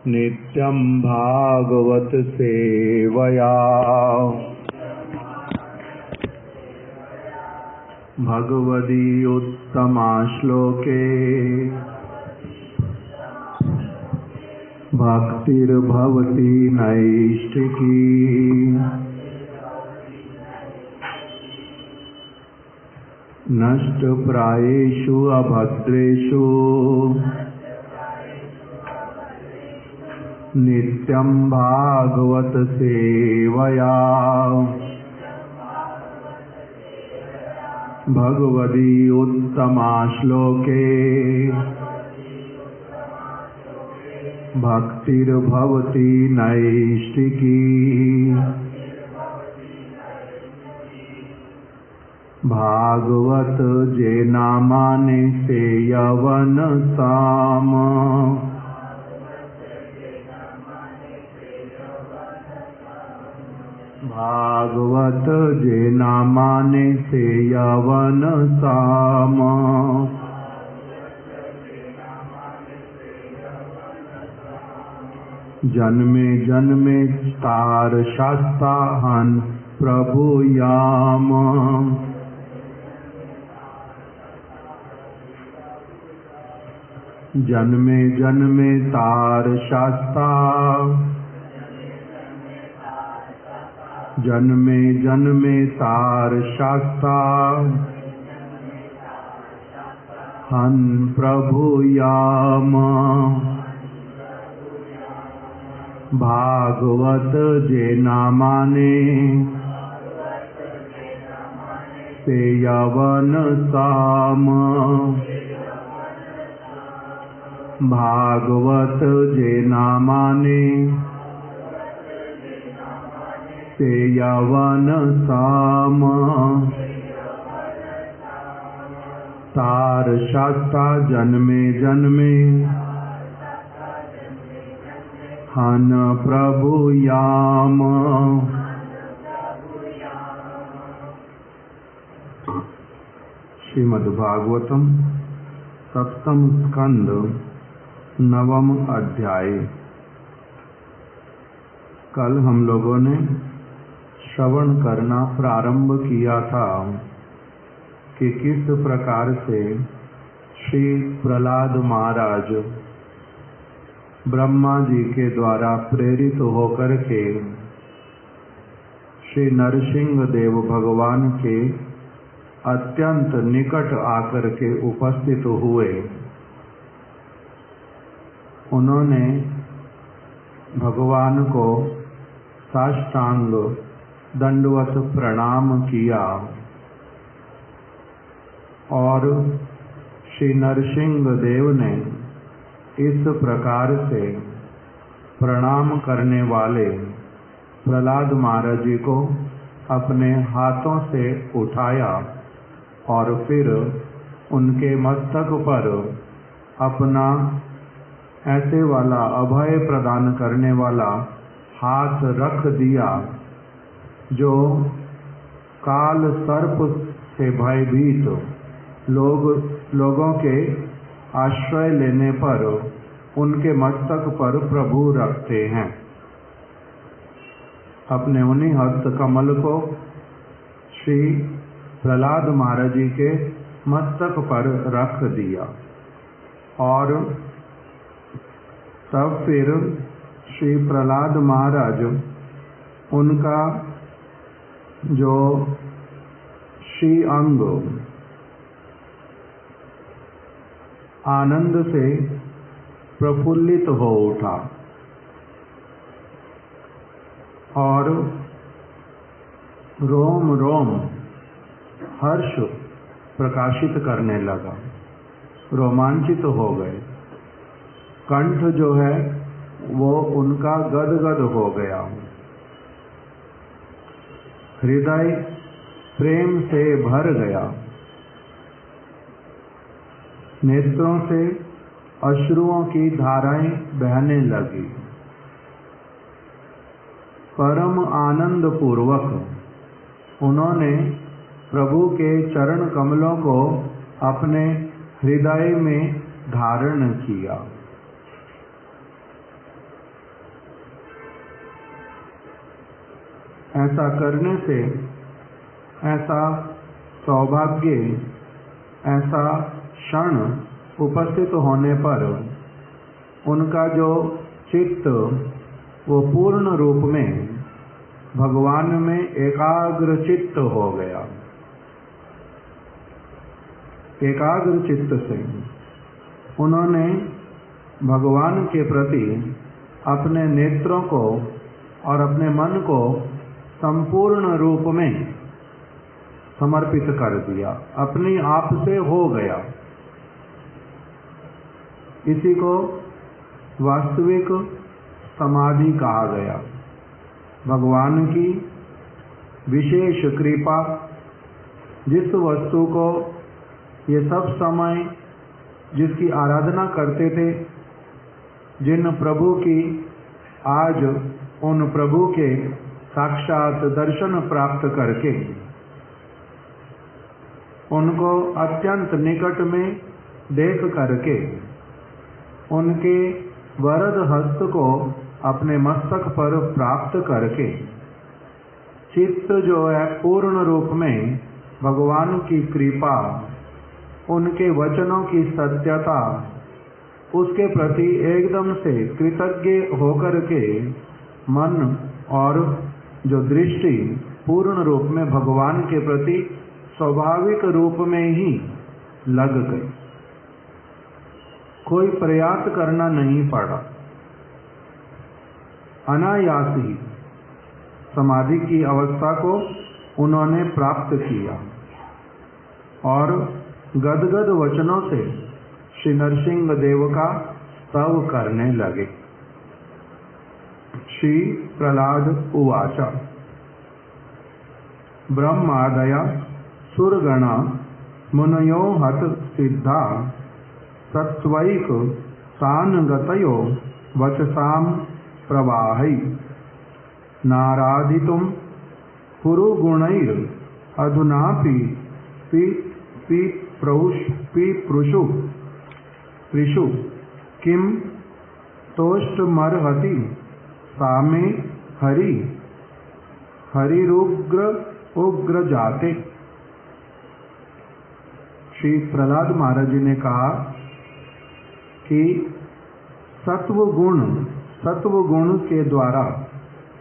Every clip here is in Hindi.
नित्यं भागवत सेवया भगवदी उत्तमा श्लोके भक्तिर्भवति नैष्ठिकी। नष्टप्रायेषु अभद्रेषु नित्यं भागवत सेवया भगवदी उत्तमा श्लोके भक्तिर्भवति नैष्ठिकी। भागवत जे नामाने से यवन साम भागवत जे नामाने से यवन साम जन्मे जन्मे तार शास्ता हन प्रभु याम। जन्मे जन्मे तार शास्ता जन्मे जन्मे तार शास्ता हन प्रभु याम। भागवत जे नामाने से यवन साम भागवत जे नामाने से यवन साम तार शास्ता जन्मे जन्मे हन प्रभु याम। श्रीमद्भागवतम सप्तम स्कंद नवम अध्याय। कल हम लोगों ने श्रवण करना प्रारंभ किया था कि किस प्रकार से श्री प्रहलाद महाराज ब्रह्मा जी के द्वारा प्रेरित होकर के श्री नरसिंह देव भगवान के अत्यंत निकट आकर के उपस्थित हुए। उन्होंने भगवान को साष्टांग दंडवत प्रणाम किया और श्री नरसिंह देव ने इस प्रकार से प्रणाम करने वाले प्रहलाद महाराज जी को अपने हाथों से उठाया और फिर उनके मस्तक पर अपना ऐसे वाला अभय प्रदान करने वाला हाथ रख दिया जो काल सर्प से भयभीत लोगों के आश्रय लेने पर उनके मस्तक पर प्रभु रखते हैं। अपने उन्हीं हस्त कमल को श्री प्रहलाद महाराज जी के मस्तक पर रख दिया और तब फिर श्री प्रहलाद महाराज उनका जो श्री अंग आनंद से प्रफुल्लित हो उठा और रोम रोम हर्ष प्रकाशित करने लगा, रोमांचित हो गए। कंठ जो है वो उनका गदगद हो गया, हृदय प्रेम से भर गया, नेत्रों से अश्रुओं की धाराएं बहने लगी। परम आनंद पूर्वक उन्होंने प्रभु के चरण कमलों को अपने हृदय में धारण किया। ऐसा करने से, ऐसा सौभाग्य, ऐसा क्षण उपस्थित होने पर उनका जो चित्त वो पूर्ण रूप में भगवान में एकाग्र चित्त हो गया। एकाग्र चित्त से उन्होंने भगवान के प्रति अपने नेत्रों को और अपने मन को संपूर्ण रूप में समर्पित कर दिया, अपने आप से हो गया। इसी को वास्तविक समाधि कहा गया। भगवान की विशेष कृपा, जिस वस्तु को ये सब समय जिसकी आराधना करते थे, जिन प्रभु की आज उन प्रभु के साक्षात दर्शन प्राप्त करके उनको अत्यंत निकट में देख करके उनके वरद हस्त को अपने मस्तक पर प्राप्त करके चित्त जो है पूर्ण रूप में भगवान की कृपा, उनके वचनों की सत्यता, उसके प्रति एकदम से कृतज्ञ होकर के मन और जो दृष्टि पूर्ण रूप में भगवान के प्रति स्वाभाविक रूप में ही लग गई। कोई प्रयास करना नहीं पड़ा, अनायास ही समाधि की अवस्था को उन्होंने प्राप्त किया और गदगद वचनों से श्री नरसिंह देव का स्तव करने लगे। श्री प्रहलाद उवाच ब्रह्मादय सुरगणा मुनयो हत सिद्धा सत्वैक सानगतयो वचसाम प्रवाहै नाराधितुं पुरुगुणैर अधुनापि पृषु किम तोष्टमर्हति सामे हरिरुग्र उग्र जाते। श्री प्रहलाद महाराज जी ने कहा कि सत्व गुण के द्वारा,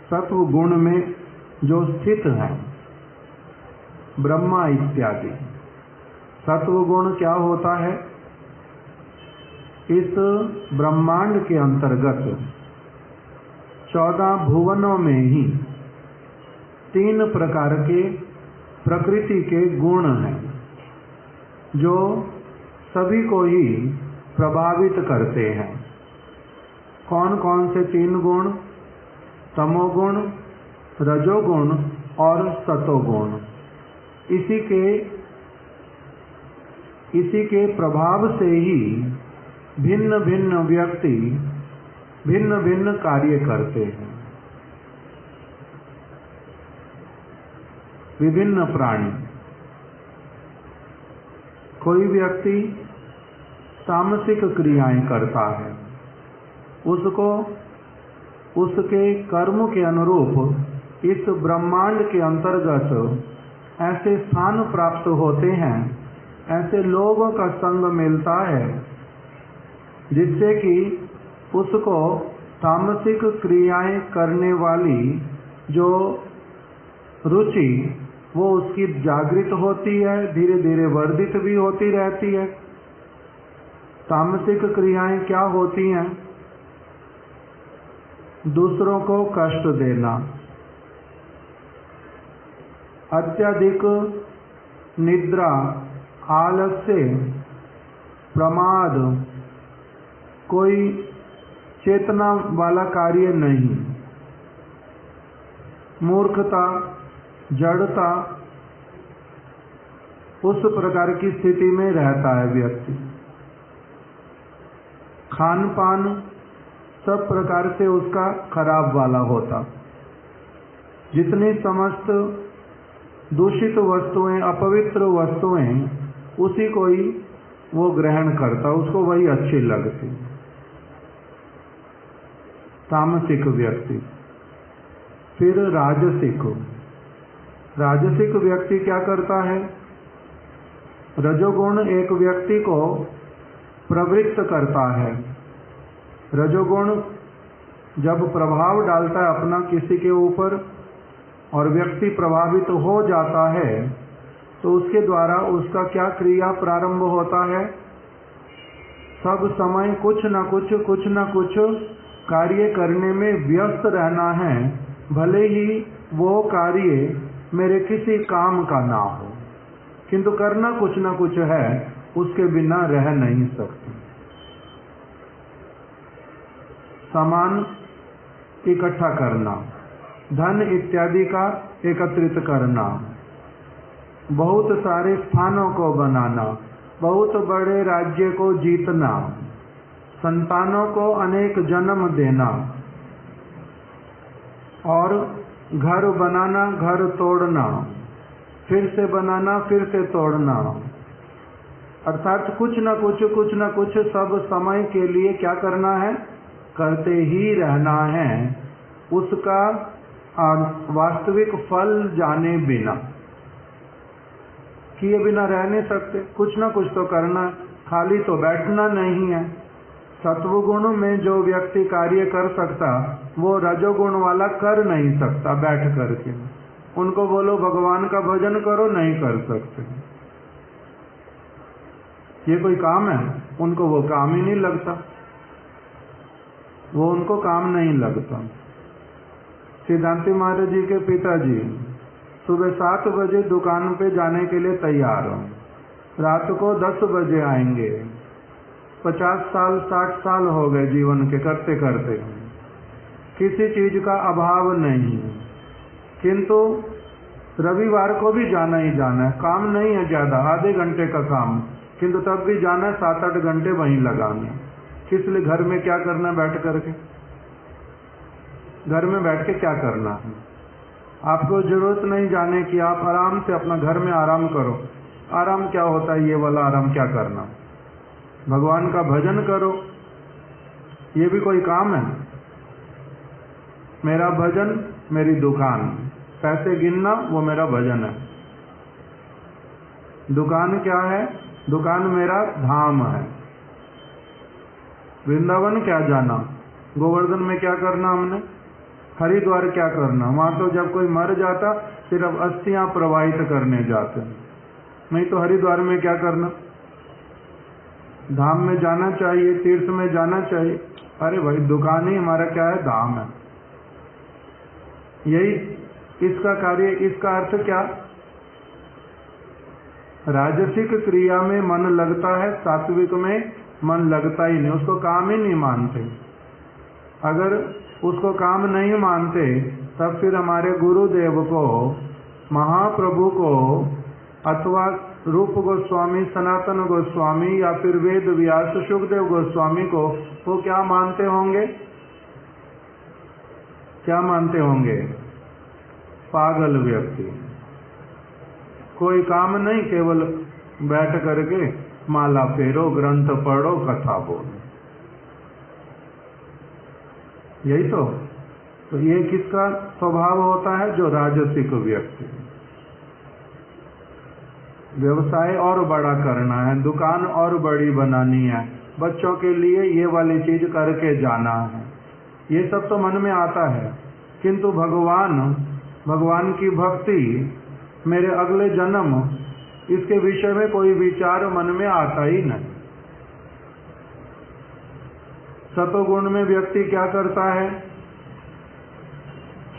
सत्व गुण में जो स्थित है ब्रह्मा इत्यादि, सत्व गुण क्या होता है? इस ब्रह्मांड के अंतर्गत 14 भुवनों में ही 3 प्रकार के प्रकृति के गुण हैं जो सभी को ही प्रभावित करते हैं। कौन कौन से 3 गुण? तमोगुण, रजोगुण और सतोगुण। इसी के प्रभाव से ही भिन्न भिन्न व्यक्ति भिन्न भिन्न कार्य करते हैं। विभिन्न प्राणी, कोई व्यक्ति तामसिक क्रियाएं करता है, उसको उसके कर्म के अनुरूप इस ब्रह्मांड के अंतर्गत ऐसे स्थान प्राप्त होते हैं, ऐसे लोगों का संग मिलता है जिससे कि उसको तामसिक क्रियाएं करने वाली जो रुचि वो उसकी जागृत होती है, धीरे धीरे वर्धित भी होती रहती है। तामसिक क्रियाएं क्या होती हैं? दूसरों को कष्ट देना, अत्यधिक निद्रा, आलस्य, प्रमाद, कोई चेतना वाला कार्य नहीं, मूर्खता, जड़ता, उस प्रकार की स्थिति में रहता है व्यक्ति। खान पान सब प्रकार से उसका खराब वाला होता। जितनी समस्त दूषित वस्तुएं, अपवित्र वस्तुएं, उसी को ही वो ग्रहण करता, उसको वही अच्छी लगती। तामसिक व्यक्ति। फिर राजसिक। राजसिक व्यक्ति क्या करता है? रजोगुण एक व्यक्ति को प्रवृत्त करता है। रजोगुण जब प्रभाव डालता है अपना किसी के ऊपर और व्यक्ति प्रभावित हो जाता है, तो उसके द्वारा उसका क्या क्रिया प्रारंभ होता है? सब समय कुछ न कुछ कार्य करने में व्यस्त रहना है, भले ही वो कार्य मेरे किसी काम का ना हो, किंतु करना कुछ न कुछ है, उसके बिना रह नहीं सकते। सामान इकट्ठा करना, धन इत्यादि का एकत्रित करना, बहुत सारे स्थानों को बनाना, बहुत बड़े राज्य को जीतना, संतानों को अनेक जन्म देना, और घर बनाना, घर तोड़ना, फिर से बनाना, फिर से तोड़ना, अर्थात कुछ न कुछ सब समय के लिए क्या करना है? करते ही रहना है, उसका वास्तविक फल जाने बिना, किए बिना रह नहीं सकते। कुछ न कुछ तो करना, खाली तो बैठना नहीं है। सत्वगुण में जो व्यक्ति कार्य कर सकता, वो रजोगुण वाला कर नहीं सकता बैठ करके। उनको बोलो भगवान का भजन करो, नहीं कर सकते। ये कोई काम है? उनको वो काम ही नहीं लगता, वो उनको काम नहीं लगता। सिद्धांति महाराज जी के पिताजी सुबह 7 बजे दुकान पे जाने के लिए तैयार हो, रात को 10 बजे आएंगे। 50 साल 60 साल हो गए जीवन के करते करते, किसी चीज का अभाव नहीं, किंतु रविवार को भी जाना ही जाना है। काम नहीं है ज्यादा, आधे घंटे का काम, किंतु तब भी जाना है, 7-8 घंटे वहीं लगाने। किस लिए? घर में क्या करना बैठ करके? घर में बैठ के क्या करना है? आपको जरूरत नहीं जाने की, आप आराम से अपना घर में आराम करो। आराम क्या होता है? ये वाला आराम क्या करना? भगवान का भजन करो, ये भी कोई काम है? मेरा भजन मेरी दुकान, पैसे गिनना वो मेरा भजन है। दुकान क्या है? दुकान मेरा धाम है। वृंदावन क्या जाना, गोवर्धन में क्या करना हमने, हरिद्वार क्या करना? वहां तो जब कोई मर जाता सिर्फ अस्थियां प्रवाहित करने जाते, नहीं तो हरिद्वार में क्या करना? धाम में जाना चाहिए, तीर्थ में जाना चाहिए। अरे भाई दुकान ही हमारा क्या है? धाम है। यही इसका कार्य, इसका अर्थ क्या? राजसिक क्रिया में मन लगता है, सात्विक में मन लगता ही नहीं, उसको काम ही नहीं मानते। अगर उसको काम नहीं मानते तब फिर हमारे गुरुदेव को, महाप्रभु को, अथवा रूप गोस्वामी, सनातन गोस्वामी या फिर वेद व्यास शुकदेव गोस्वामी को वो क्या मानते होंगे? क्या मानते होंगे? पागल व्यक्ति। कोई काम नहीं, केवल बैठ करके माला फेरो, ग्रंथ पढ़ो, कथा बोलो, यही तो ये किसका स्वभाव होता है? जो राजसिक व्यक्ति। व्यवसाय और बड़ा करना है, दुकान और बड़ी बनानी है, बच्चों के लिए ये वाली चीज करके जाना है, ये सब तो मन में आता है, किंतु भगवान की भक्ति, मेरे अगले जन्म, इसके विषय में कोई विचार मन में आता ही नहीं। सतोगुण में व्यक्ति क्या करता है?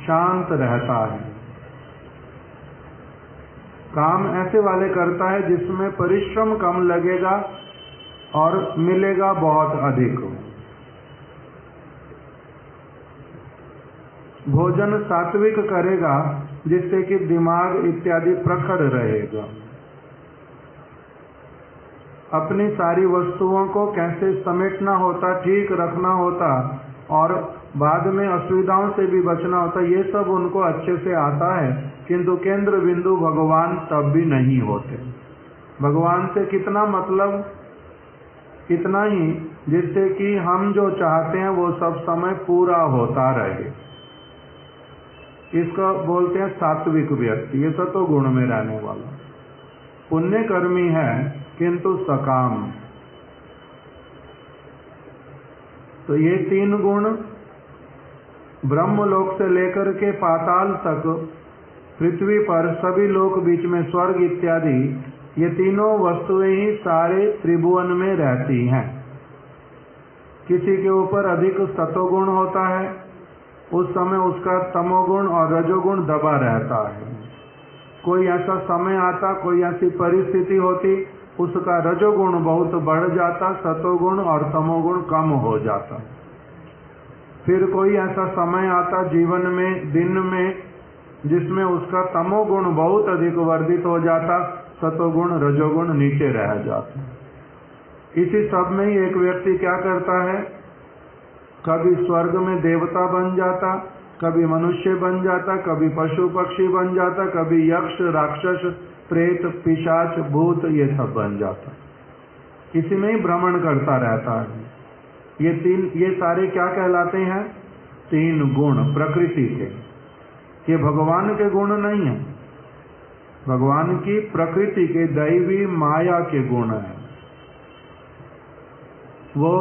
शांत रहता है, काम ऐसे वाले करता है जिसमें परिश्रम कम लगेगा और मिलेगा बहुत अधिक। भोजन सात्विक करेगा जिससे कि दिमाग इत्यादि प्रखर रहेगा। अपनी सारी वस्तुओं को कैसे समेटना होता, ठीक रखना होता और बाद में असुविधाओं से भी बचना होता, ये सब उनको अच्छे से आता है, किंतु केंद्र बिंदु भगवान तब भी नहीं होते। भगवान से कितना मतलब? इतना ही जिससे कि हम जो चाहते हैं वो सब समय पूरा होता रहे। इसका बोलते हैं सात्विक व्यक्ति, ये सतोगुण में रहने वाला। पुण्य कर्मी है किंतु सकाम। तो ये 3 गुण ब्रह्मलोक से लेकर के पाताल तक, पृथ्वी पर सभी लोक, बीच में स्वर्ग इत्यादि, ये तीनों वस्तुएं ही सारे त्रिभुवन में रहती हैं। किसी के ऊपर अधिक सतोगुण होता है, उस समय उसका तमोगुण और रजोगुण दबा रहता है। कोई ऐसा समय आता, कोई ऐसी परिस्थिति होती, उसका रजोगुण बहुत बढ़ जाता, सतोगुण और तमोगुण कम हो जाता। फिर कोई ऐसा समय आता जीवन में, दिन में, जिसमें उसका तमोगुण बहुत अधिक वर्धित हो जाता, सतोगुण रजोगुण नीचे रह जाता। इसी सब में ही एक व्यक्ति क्या करता है, कभी स्वर्ग में देवता बन जाता, कभी मनुष्य बन जाता, कभी पशु पक्षी बन जाता, कभी यक्ष राक्षस प्रेत पिशाच भूत ये सब बन जाता। इसी में ही भ्रमण करता रहता है। ये सारे क्या कहलाते हैं? 3 गुण प्रकृति के। ये भगवान के गुण नहीं है, भगवान की प्रकृति के दैवी माया के गुण है। वो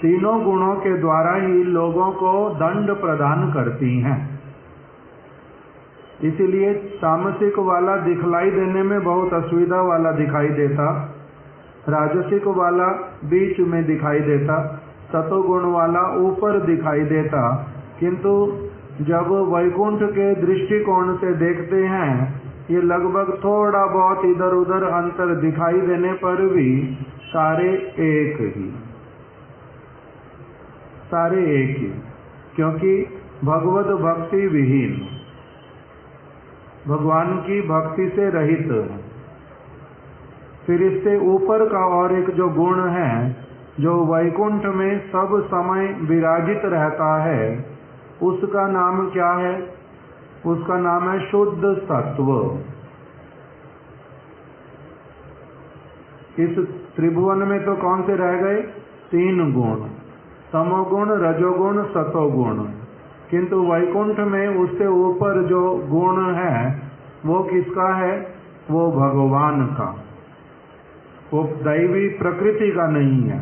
तीनों गुणों के द्वारा ही लोगों को दंड प्रदान करती हैं। इसीलिए तामसिक वाला दिखलाई देने में बहुत असुविधा वाला दिखाई देता, राजसिक वाला बीच में दिखाई देता, सतोगुण वाला ऊपर दिखाई देता। किंतु जब वैकुंठ के दृष्टिकोण से देखते हैं, ये लगभग थोड़ा बहुत इधर उधर अंतर दिखाई देने पर भी सारे एक ही, सारे एक ही, क्योंकि भगवत भक्ति विहीन, भगवान की भक्ति से रहित है। फिर इससे ऊपर का और एक जो गुण है, जो वैकुंठ में सब समय विराजित रहता है, उसका नाम क्या है? उसका नाम है शुद्ध सत्व। इस त्रिभुवन में तो कौन से रह गए? 3 गुण, तमोगुण रजोगुण सतोगुण। किंतु वैकुंठ में उससे ऊपर जो गुण है वो किसका है? वो भगवान का, वो दैवी प्रकृति का नहीं है।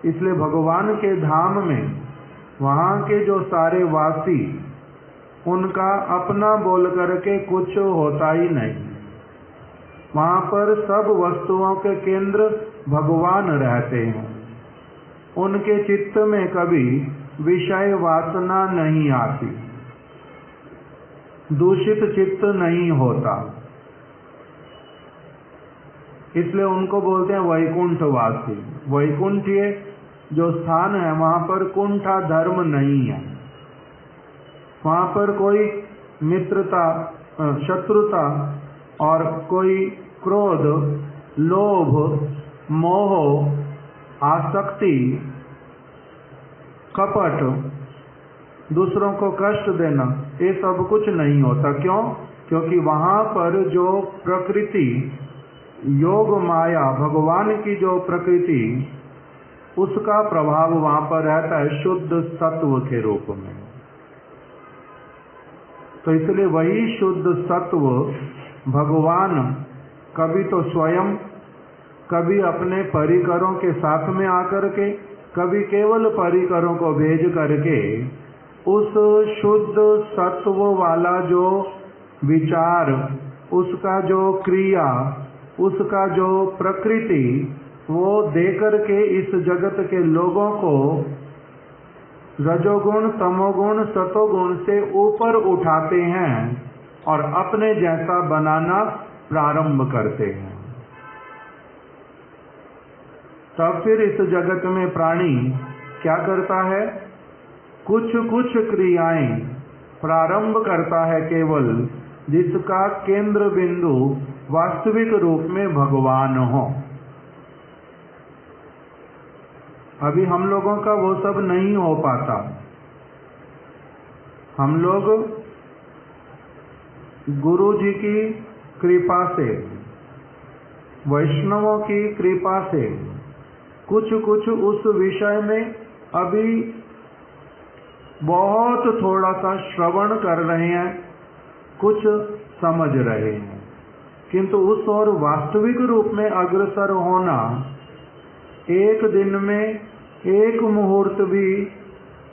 इसलिए भगवान के धाम में वहाँ के जो सारे वासी, उनका अपना बोल करके कुछ होता ही नहीं। वहाँ पर सब वस्तुओं के केंद्र भगवान रहते हैं। उनके चित्त में कभी विषय वासना नहीं आती, दूषित चित्त नहीं होता। इसलिए उनको बोलते हैं वैकुंठवासी। वैकुंठ ये जो स्थान है, वहाँ पर कुंठा धर्म नहीं है। वहाँ पर कोई मित्रता, शत्रुता और कोई क्रोध, लोभ, मोह, आसक्ति, कपट, दूसरों को कष्ट देना, ये सब कुछ नहीं होता। क्यों? क्योंकि वहाँ पर जो प्रकृति, योग माया, भगवान की जो प्रकृति, उसका प्रभाव वहाँ पर रहता है शुद्ध सत्व के रूप में। तो इसलिए वही शुद्ध सत्व भगवान कभी तो स्वयं, कभी अपने परिकरों के साथ में आकर के, कभी केवल परिकरों को भेज करके उस शुद्ध सत्व वाला जो विचार, उसका जो क्रिया, उसका जो प्रकृति, वो देकर के इस जगत के लोगों को रजोगुण, तमोगुण, सतोगुण से ऊपर उठाते हैं और अपने जैसा बनाना प्रारंभ करते हैं। तब फिर इस जगत में प्राणी क्या करता है? कुछ कुछ क्रियाएं प्रारंभ करता है केवल, जिसका केंद्र बिंदु वास्तविक रूप में भगवान हो। अभी हम लोगों का वो सब नहीं हो पाता। हम लोग गुरु जी की कृपा से, वैष्णवों की कृपा से कुछ कुछ उस विषय में अभी बहुत थोड़ा सा श्रवण कर रहे हैं, कुछ समझ रहे हैं, किंतु उस और वास्तविक रूप में अग्रसर होना, एक दिन में एक मुहूर्त भी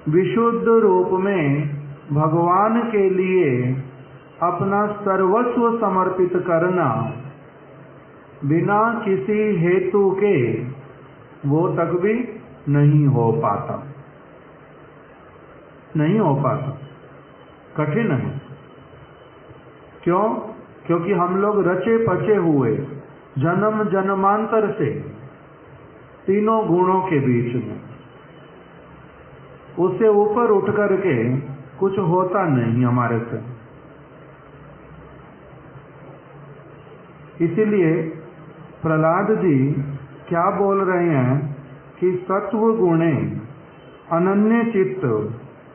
विशुद्ध रूप में भगवान के लिए अपना सर्वस्व समर्पित करना बिना किसी हेतु के, वो तक भी नहीं हो पाता, नहीं हो पाता, कठिन है। क्यों? क्योंकि हम लोग रचे पचे हुए जन्म जन्मांतर से तीनों गुणों के बीच में, उससे ऊपर उठ करके कुछ होता नहीं हमारे से। इसीलिए प्रहलाद जी क्या बोल रहे हैं कि सत्व गुणे अनन्य चित्त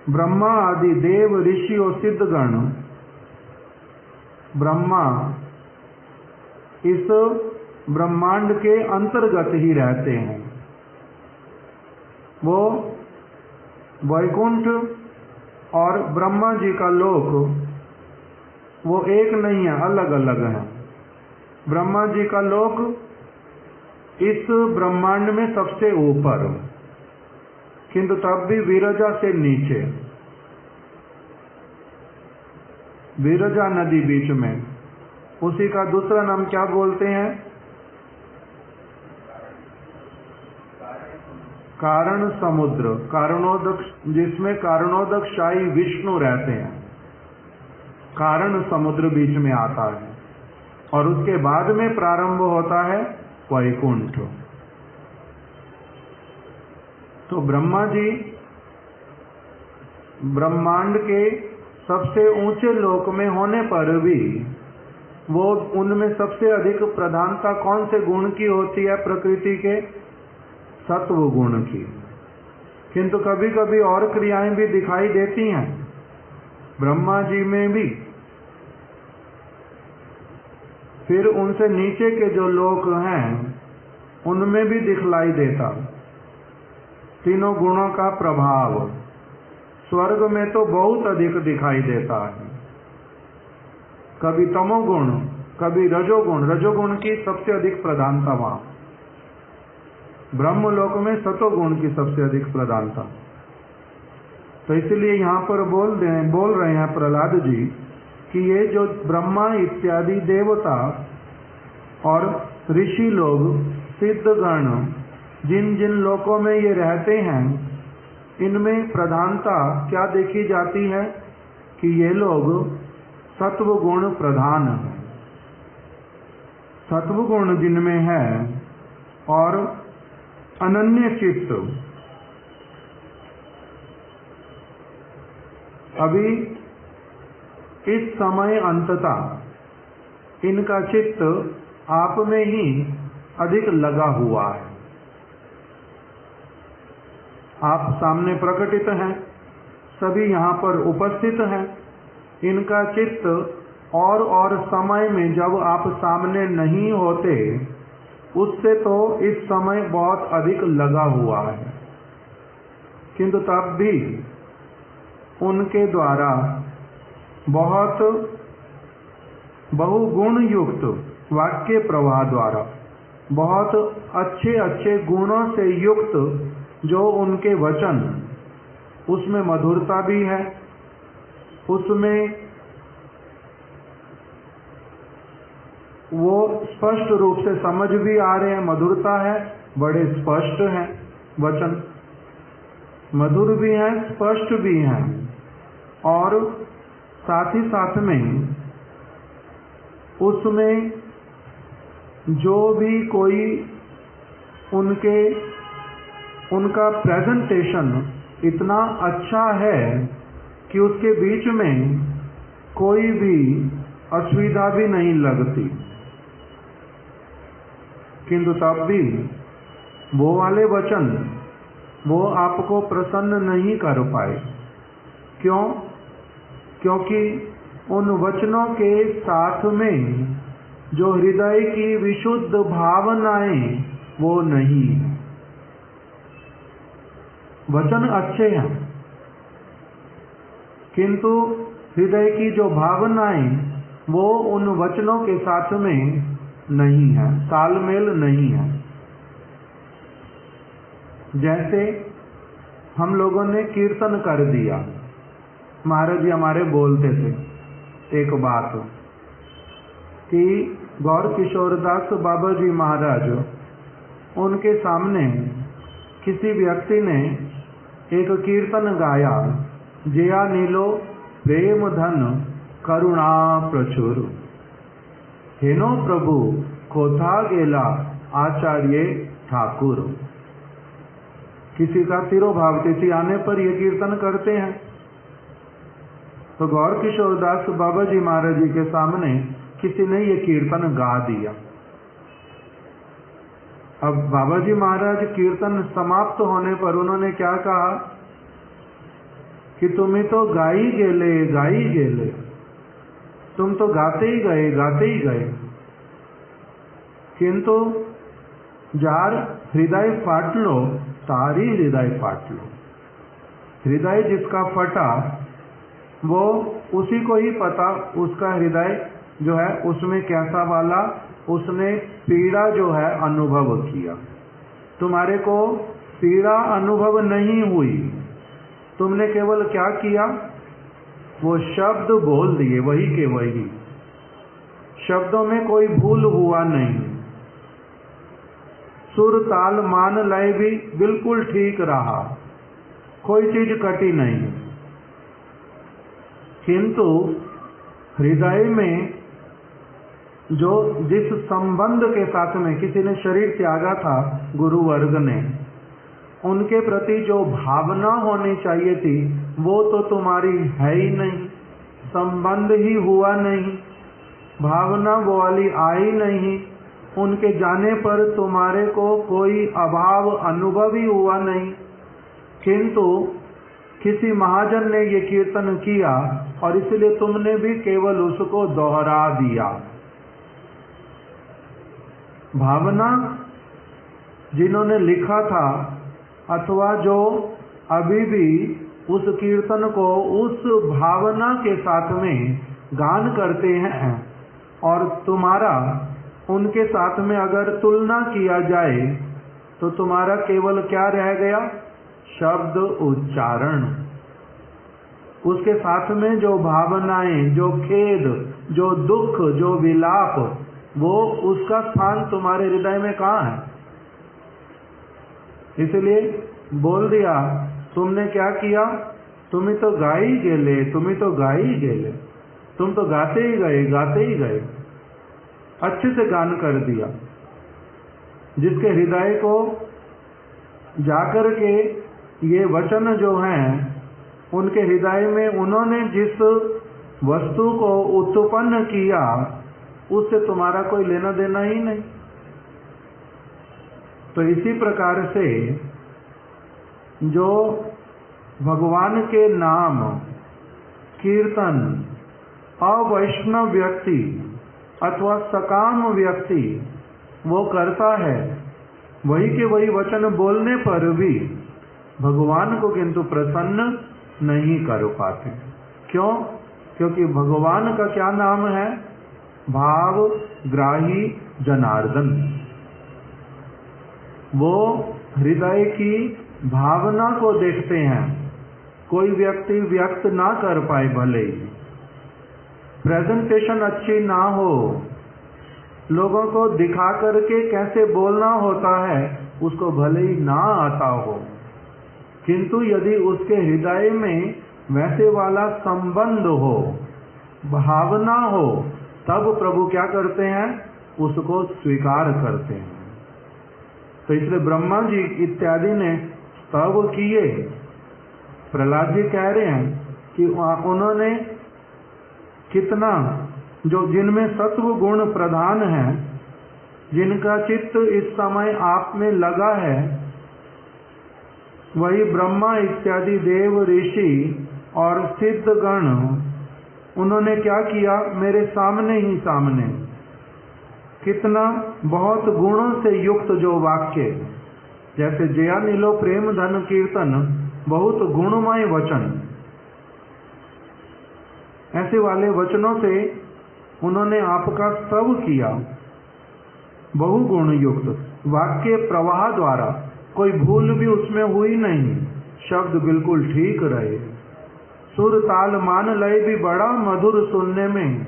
ब्रह्मा आदि देव ऋषि और सिद्धगण, ब्रह्मा इस ब्रह्मांड के अंतर्गत ही रहते हैं। वो वैकुंठ और ब्रह्मा जी का लोक वो एक नहीं है, अलग अलग है। ब्रह्मा जी का लोक इस ब्रह्मांड में सबसे ऊपर, किंतु तब भी विरजा से नीचे, विरजा नदी बीच में, उसी का दूसरा नाम क्या बोलते हैं? कारण समुद्र, कारणोदक, जिसमें कारणोदकशाही विष्णु रहते हैं, कारण समुद्र बीच में आता है, और उसके बाद में प्रारंभ होता है वैकुंठ। तो ब्रह्मा जी ब्रह्मांड के सबसे ऊंचे लोक में होने पर भी वो, उनमें सबसे अधिक प्रधानता कौन से गुण की होती है? प्रकृति के सत्व गुण की। किंतु कभी कभी और क्रियाएं भी दिखाई देती हैं ब्रह्मा जी में भी, फिर उनसे नीचे के जो लोक हैं उनमें भी दिखलाई देता तीनों गुणों का प्रभाव। स्वर्ग में तो बहुत अधिक दिखाई देता है, कभी तमोगुण, कभी रजोगुण, रजोगुण की सबसे अधिक प्रधानता वहां। ब्रह्मलोक में सतोगुण की सबसे अधिक प्रधानता। तो इसलिए यहाँ पर बोल रहे हैं प्रहलाद जी कि ये जो ब्रह्मा इत्यादि देवता और ऋषि लोग, सिद्धगण, जिन जिन लोकों में ये रहते हैं, इनमें प्रधानता क्या देखी जाती है कि ये लोग सत्व गुण प्रधान है, सत्व गुण जिनमें है, और अनन्य चित्त। अभी इस समय अंततः इनका चित्त आप में ही अधिक लगा हुआ है। आप सामने प्रकटित हैं, सभी यहाँ पर उपस्थित हैं। इनका चित्त और समय में जब आप सामने नहीं होते, उससे तो इस समय बहुत अधिक लगा हुआ है, किंतु तब भी उनके द्वारा बहुत बहुगुण युक्त वाक्य प्रवाह द्वारा, बहुत अच्छे अच्छे गुणों से युक्त जो उनके वचन, उसमें मधुरता भी है, उसमें वो स्पष्ट रूप से समझ भी आ रहे हैं, मधुरता है, बड़े स्पष्ट हैं वचन, मधुर भी हैं, स्पष्ट भी हैं, और साथ ही साथ में उसमें जो भी कोई उनका प्रेजेंटेशन इतना अच्छा है कि उसके बीच में कोई भी असुविधा भी नहीं लगती, किंतु तब भी वो वाले वचन वो आपको प्रसन्न नहीं कर पाए। क्यों? क्योंकि उन वचनों के साथ में जो हृदय की विशुद्ध भावनाएं वो नहीं। वचन अच्छे हैं, किंतु हृदय की जो भावनाएं वो उन वचनों के साथ में नहीं है, तालमेल नहीं है। जैसे हम लोगों ने कीर्तन कर दिया, महाराज जी हमारे बोलते थे एक बात कि गौर किशोरदास बाबा जी महाराज, उनके सामने किसी व्यक्ति ने एक कीर्तन गाया, जया नीलो प्रेम धन करुणा प्रचुर, हेनो प्रभु कोथा गेला आचार्य ठाकुर। किसी का तिरोभाव तिथि आने पर ये कीर्तन करते हैं। तो गौर किशोरदास बाबा जी महाराज जी के सामने किसी ने ये कीर्तन गा दिया। अब बाबा जी महाराज कीर्तन समाप्त होने पर उन्होंने क्या कहा कि तुम्हें तो गाई गेले, तुम तो गाते ही गए, किंतु जार हृदय फाटलो तारी हृदय फाटलो। हृदय जिसका फटा वो उसी को ही पता, उसका हृदय जो है उसमें कैसा वाला उसने पीड़ा जो है अनुभव किया। तुम्हारे को पीड़ा अनुभव नहीं हुई, तुमने केवल क्या किया, वो शब्द बोल दिए वही के वही, शब्दों में कोई भूल हुआ नहीं, सुर ताल मान लय भी बिल्कुल ठीक रहा, कोई चीज कटी नहीं। किंतु हृदय में जो जिस संबंध के साथ में किसी ने शरीर त्यागा था, गुरु वर्ग ने, उनके प्रति जो भावना होनी चाहिए थी वो तो तुम्हारी है ही नहीं, संबंध ही हुआ नहीं, भावना वो वाली आई नहीं, उनके जाने पर तुम्हारे को कोई अभाव अनुभव ही हुआ नहीं। किंतु किसी महाजन ने ये कीर्तन किया और इसलिए तुमने भी केवल उसको दोहरा दिया। भावना जिन्होंने लिखा था अथवा जो अभी भी उस कीर्तन को उस भावना के साथ में गान करते हैं, और तुम्हारा उनके साथ में अगर तुलना किया जाए तो तुम्हारा केवल क्या रह गया, शब्द उच्चारण। उसके साथ में जो भावनाएं, जो खेद, जो दुख, जो विलाप, वो उसका स्थान तुम्हारे हृदय में कहाँ है। इसलिए बोल दिया, तुमने क्या किया, तुम्हें तो गाई गेले, तुम तो गाते ही गए, अच्छे से गान कर दिया। जिसके हृदय को जाकर के ये वचन जो हैं, उनके हृदय में उन्होंने जिस वस्तु को उत्पन्न किया उससे तुम्हारा कोई लेना देना ही नहीं। तो इसी प्रकार से जो भगवान के नाम कीर्तन अवैष्णव व्यक्ति अथवा सकाम व्यक्ति वो करता है, वही के वही वचन बोलने पर भी भगवान को किंतु प्रसन्न नहीं कर पाते। क्यों? क्योंकि भगवान का क्या नाम है, भाव ग्राही जनार्दन। वो हृदय की भावना को देखते हैं। कोई व्यक्ति व्यक्त ना कर पाए, भले ही प्रेजेंटेशन अच्छी ना हो, लोगों को दिखा करके कैसे बोलना होता है उसको भले ही ना आता हो, किंतु यदि उसके हृदय में वैसे वाला संबंध हो, भावना हो, तब प्रभु क्या करते हैं, उसको स्वीकार करते हैं। तो इसलिए ब्रह्मा जी इत्यादि ने स्तव किए। प्रहलाद जी कह रहे हैं कि उन्होंने कितना, जो जिनमें सत्व गुण प्रधान है, जिनका चित्त इस समय आप में लगा है, वही ब्रह्मा इत्यादि देव ऋषि और सिद्धगण, उन्होंने क्या किया, मेरे सामने ही सामने कितना बहुत गुणों से युक्त जो वाक्य, जैसे जया नीलो प्रेम धन कीर्तन, बहुत गुणमय वचन, ऐसे वाले वचनों से उन्होंने आपका स्तव किया। बहुगुण युक्त वाक्य प्रवाह द्वारा कोई भूल भी उसमें हुई नहीं, शब्द बिल्कुल ठीक रहे, सुर ताल मान लय भी बड़ा मधुर सुनने में,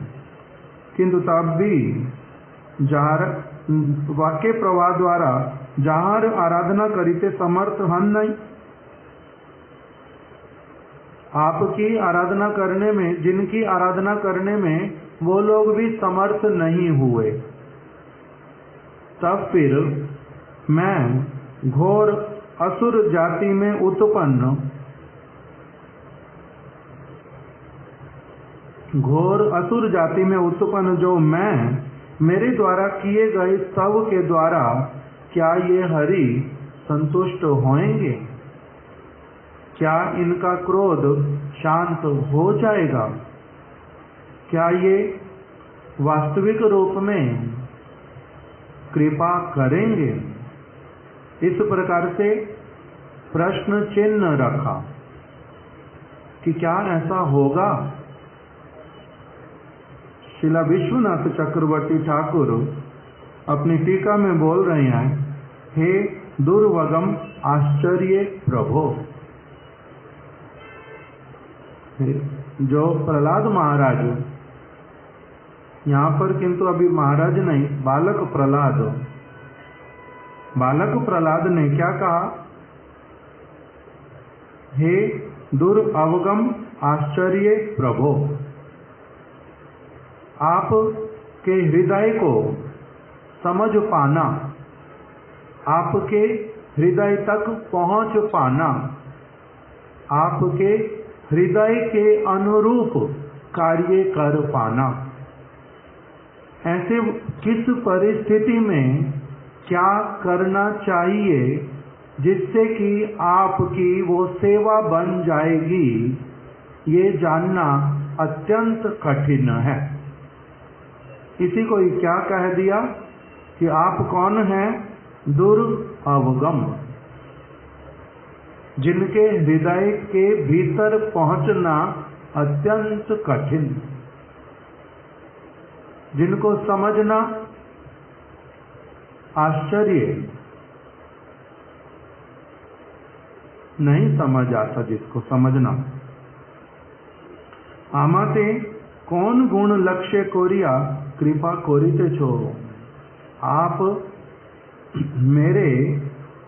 किंतु तब भी जार वाक्य प्रवाह द्वारा जार आराधना करीते समर्थ हन नहीं। आपकी आराधना करने में, जिनकी आराधना करने में वो लोग भी समर्थ नहीं हुए, तब फिर मैं घोर असुर जाति में उत्पन्न, घोर असुर जाति में उत्पन्न जो मैं, मेरे द्वारा किए गए स्तव के द्वारा क्या ये हरि संतुष्ट होंगे? क्या इनका क्रोध शांत हो जाएगा? क्या ये वास्तविक रूप में कृपा करेंगे? इस प्रकार से प्रश्न चिन्ह रखा कि क्या ऐसा होगा? श्रीला विश्वनाथ चक्रवर्ती ठाकुर अपनी टीका में बोल रहे हैं, हे दुर्वगम आश्चर्य प्रभो। जो प्रहलाद महाराज, यहाँ पर किंतु अभी महाराज नहीं, बालक प्रहलाद, बालक प्रहलाद ने क्या कहा? हे दुर्अवगम आश्चर्य प्रभो, आप के हृदय को समझ पाना, आपके हृदय तक पहुंच पाना, आपके हृदय के अनुरूप कार्य कर पाना, ऐसे किस परिस्थिति में क्या करना चाहिए जिससे कि आपकी वो सेवा बन जाएगी, ये जानना अत्यंत कठिन है। इसी को ही क्या कह दिया कि आप कौन हैं? दुर्अवगम, जिनके हृदय के भीतर पहुंचना अत्यंत कठिन, जिनको समझना आश्चर्य, नहीं समझ आता जिसको समझना। आमाते कौन गुण लक्ष्य कोरिया कृपा कोरिते छो। आप मेरे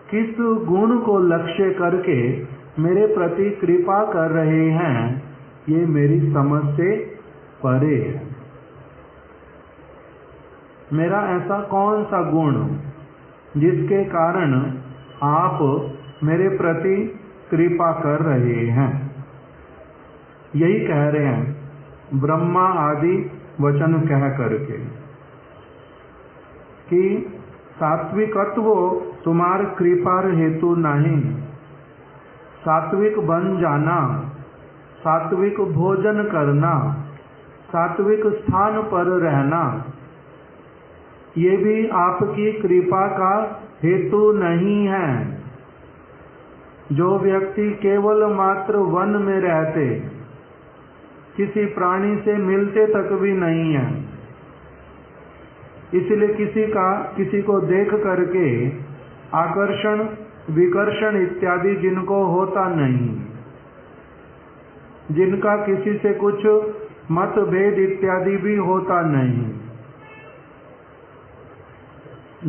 किस गुण को लक्ष्य करके मेरे प्रति कृपा कर रहे हैं, ये मेरी समझ से परे है। मेरा ऐसा कौन सा गुण जिसके कारण आप मेरे प्रति कृपा कर रहे हैं? यही कह रहे हैं ब्रह्मा आदि वचन कह करके कि सात्विकत्व तुम्हार कृपार हेतु नहीं, सात्विक बन जाना, सात्विक भोजन करना, सात्विक स्थान पर रहना, ये भी आपकी कृपा का हेतु नहीं है। जो व्यक्ति केवल मात्र वन में रहते, किसी प्राणी से मिलते तक भी नहीं है, इसलिए किसी को देख करके आकर्षण विकर्षण इत्यादि जिनको होता नहीं, जिनका किसी से कुछ मतभेद इत्यादि भी होता नहीं,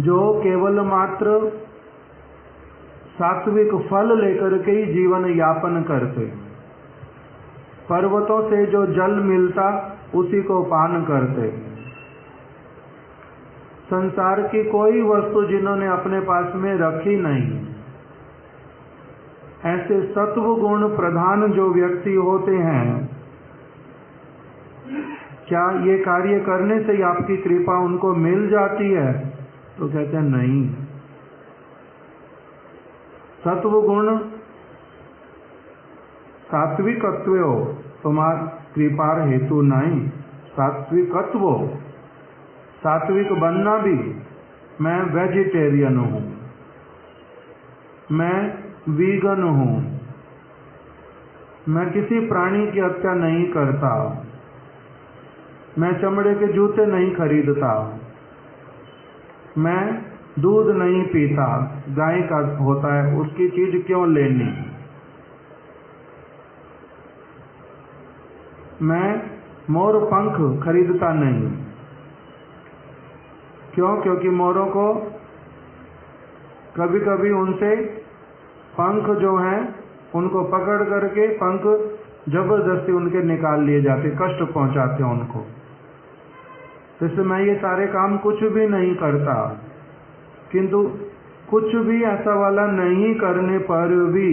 जो केवल मात्र सात्विक फल लेकर के ही जीवन यापन करते, पर्वतों से जो जल मिलता उसी को पान करते, संसार की कोई वस्तु जिन्होंने अपने पास में रखी नहीं, ऐसे सत्व गुण प्रधान जो व्यक्ति होते हैं, क्या ये कार्य करने से ही आपकी कृपा उनको मिल जाती है? तो कहते हैं नहीं। सत्व गुण सात्विकत्व तुम्हार कृपार हेतु नहीं। सात्विकत्व, सात्विक बनना भी, मैं वेजिटेरियन हूँ, मैं वीगन हूँ, मैं किसी प्राणी की हत्या नहीं करता, मैं चमड़े के जूते नहीं खरीदता, मैं दूध नहीं पीता, गाय का होता है, उसकी चीज क्यों लेनी। मैं मोर पंख खरीदता नहीं, क्यों? क्योंकि मोरों को कभी कभी उनसे पंख जो हैं उनको पकड़ करके पंख जबरदस्ती उनके निकाल लिए जाते, कष्ट पहुंचाते हैं उनको। तो इसलिए मैं ये सारे काम कुछ भी नहीं करता, किंतु कुछ भी ऐसा वाला नहीं करने पर भी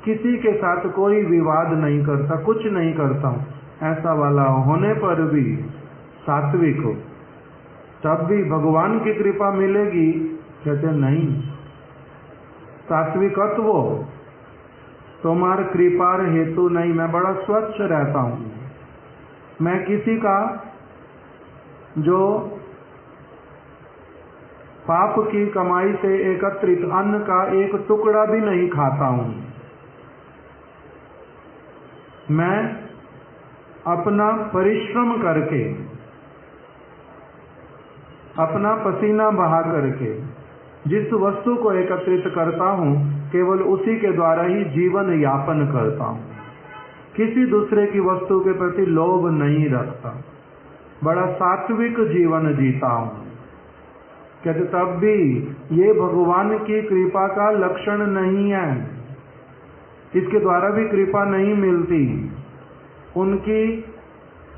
किसी के साथ कोई विवाद नहीं करता, कुछ नहीं करता हूं, ऐसा वाला होने पर भी सात्विक हो, तब भी भगवान की कृपा मिलेगी। कहते नहीं, सात्विकत्व तुम्हार कृपार हेतु नहीं, मैं बड़ा स्वच्छ रहता हूं, मैं किसी का जो पाप की कमाई से एकत्रित अन्न का एक टुकड़ा भी नहीं खाता हूं। मैं अपना परिश्रम करके, अपना पसीना बहा करके जिस वस्तु को एकत्रित करता हूं, केवल उसी के द्वारा ही जीवन यापन करता हूं, किसी दूसरे की वस्तु के प्रति लोभ नहीं रखता, बड़ा सात्विक जीवन जीता हूं। कहते तब भी ये भगवान की कृपा का लक्षण नहीं है, इसके द्वारा भी कृपा नहीं मिलती, उनकी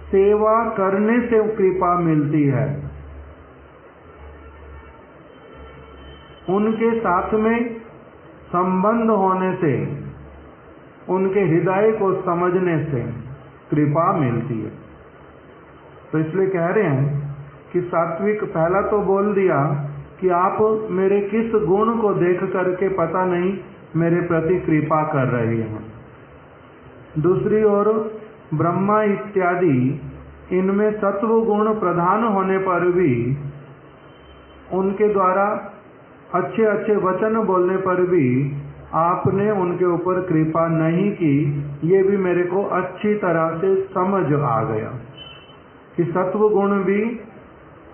सेवा करने से कृपा मिलती है, उनके साथ में संबंध होने से, उनके हृदय को समझने से कृपा मिलती है। तो इसलिए कह रहे हैं कि सात्विक, पहला तो बोल दिया कि आप मेरे किस गुण को देख करके पता नहीं मेरे प्रति कृपा कर रहे हैं। दूसरी ओर ब्रह्मा इत्यादि इनमें सत्व गुण प्रधान होने पर भी उनके द्वारा अच्छे अच्छे वचन बोलने पर भी आपने उनके ऊपर कृपा नहीं की, ये भी मेरे को अच्छी तरह से समझ आ गया कि सत्व गुण भी,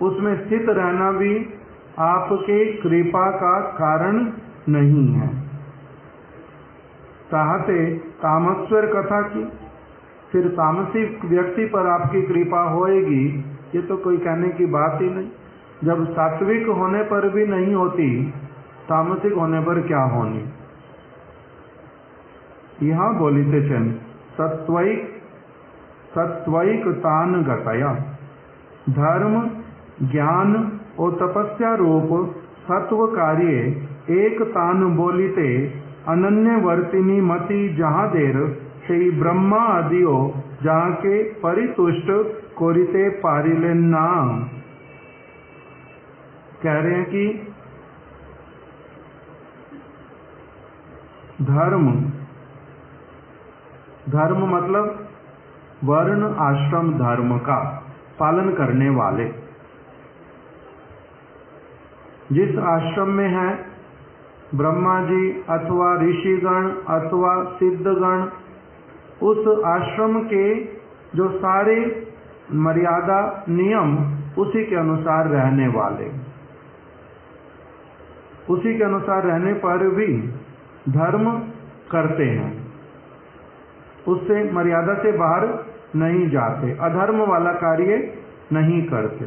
उसमें स्थित रहना भी आपके कृपा का कारण नहीं है। चाहते तामस्वर कथा की, फिर तामसिक व्यक्ति पर आपकी कृपा होएगी, ये तो कोई कहने की बात ही नहीं। जब सात्विक होने पर भी नहीं होती, तामसिक होने पर क्या होनी। यहां बोली थे चन सत्वैक तान गतया, धर्म ज्ञान और तपस्या रूप सत्व कार्य एक तान बोलिते अनन्य वर्तिनी मति जहाँ देर से ब्रह्मा आदियो जहाँ के परितुष्ट कोरिते पारिले नाम। कह रहे हैं कि धर्म मतलब वर्ण आश्रम धर्म का पालन करने वाले, जिस आश्रम में है ब्रह्मा जी अथवा ऋषिगण अथवा सिद्धगण, उस आश्रम के जो सारे मर्यादा नियम उसी के अनुसार रहने वाले, उसी के अनुसार रहने पर भी धर्म करते हैं, उससे मर्यादा से बाहर नहीं जाते, अधर्म वाला कार्य नहीं करते,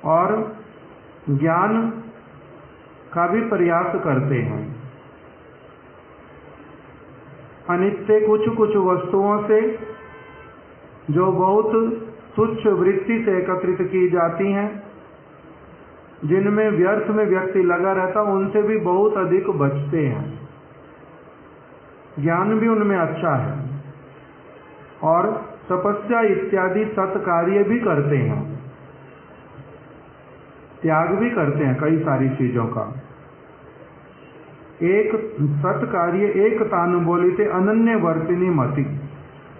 और ज्ञान का भी प्रयास करते हैं। अनित्य कुछ कुछ वस्तुओं से जो बहुत तुच्छ वृत्ति से एकत्रित की जाती हैं, जिनमें व्यर्थ में व्यक्ति लगा रहता, उनसे भी बहुत अधिक बचते हैं। ज्ञान भी उनमें अच्छा है और तपस्या इत्यादि सत्कार्य भी करते हैं, त्याग भी करते हैं कई सारी चीजों का। एक सत्कार्य एक तान बोलिते अनन्य वर्तिनी मति,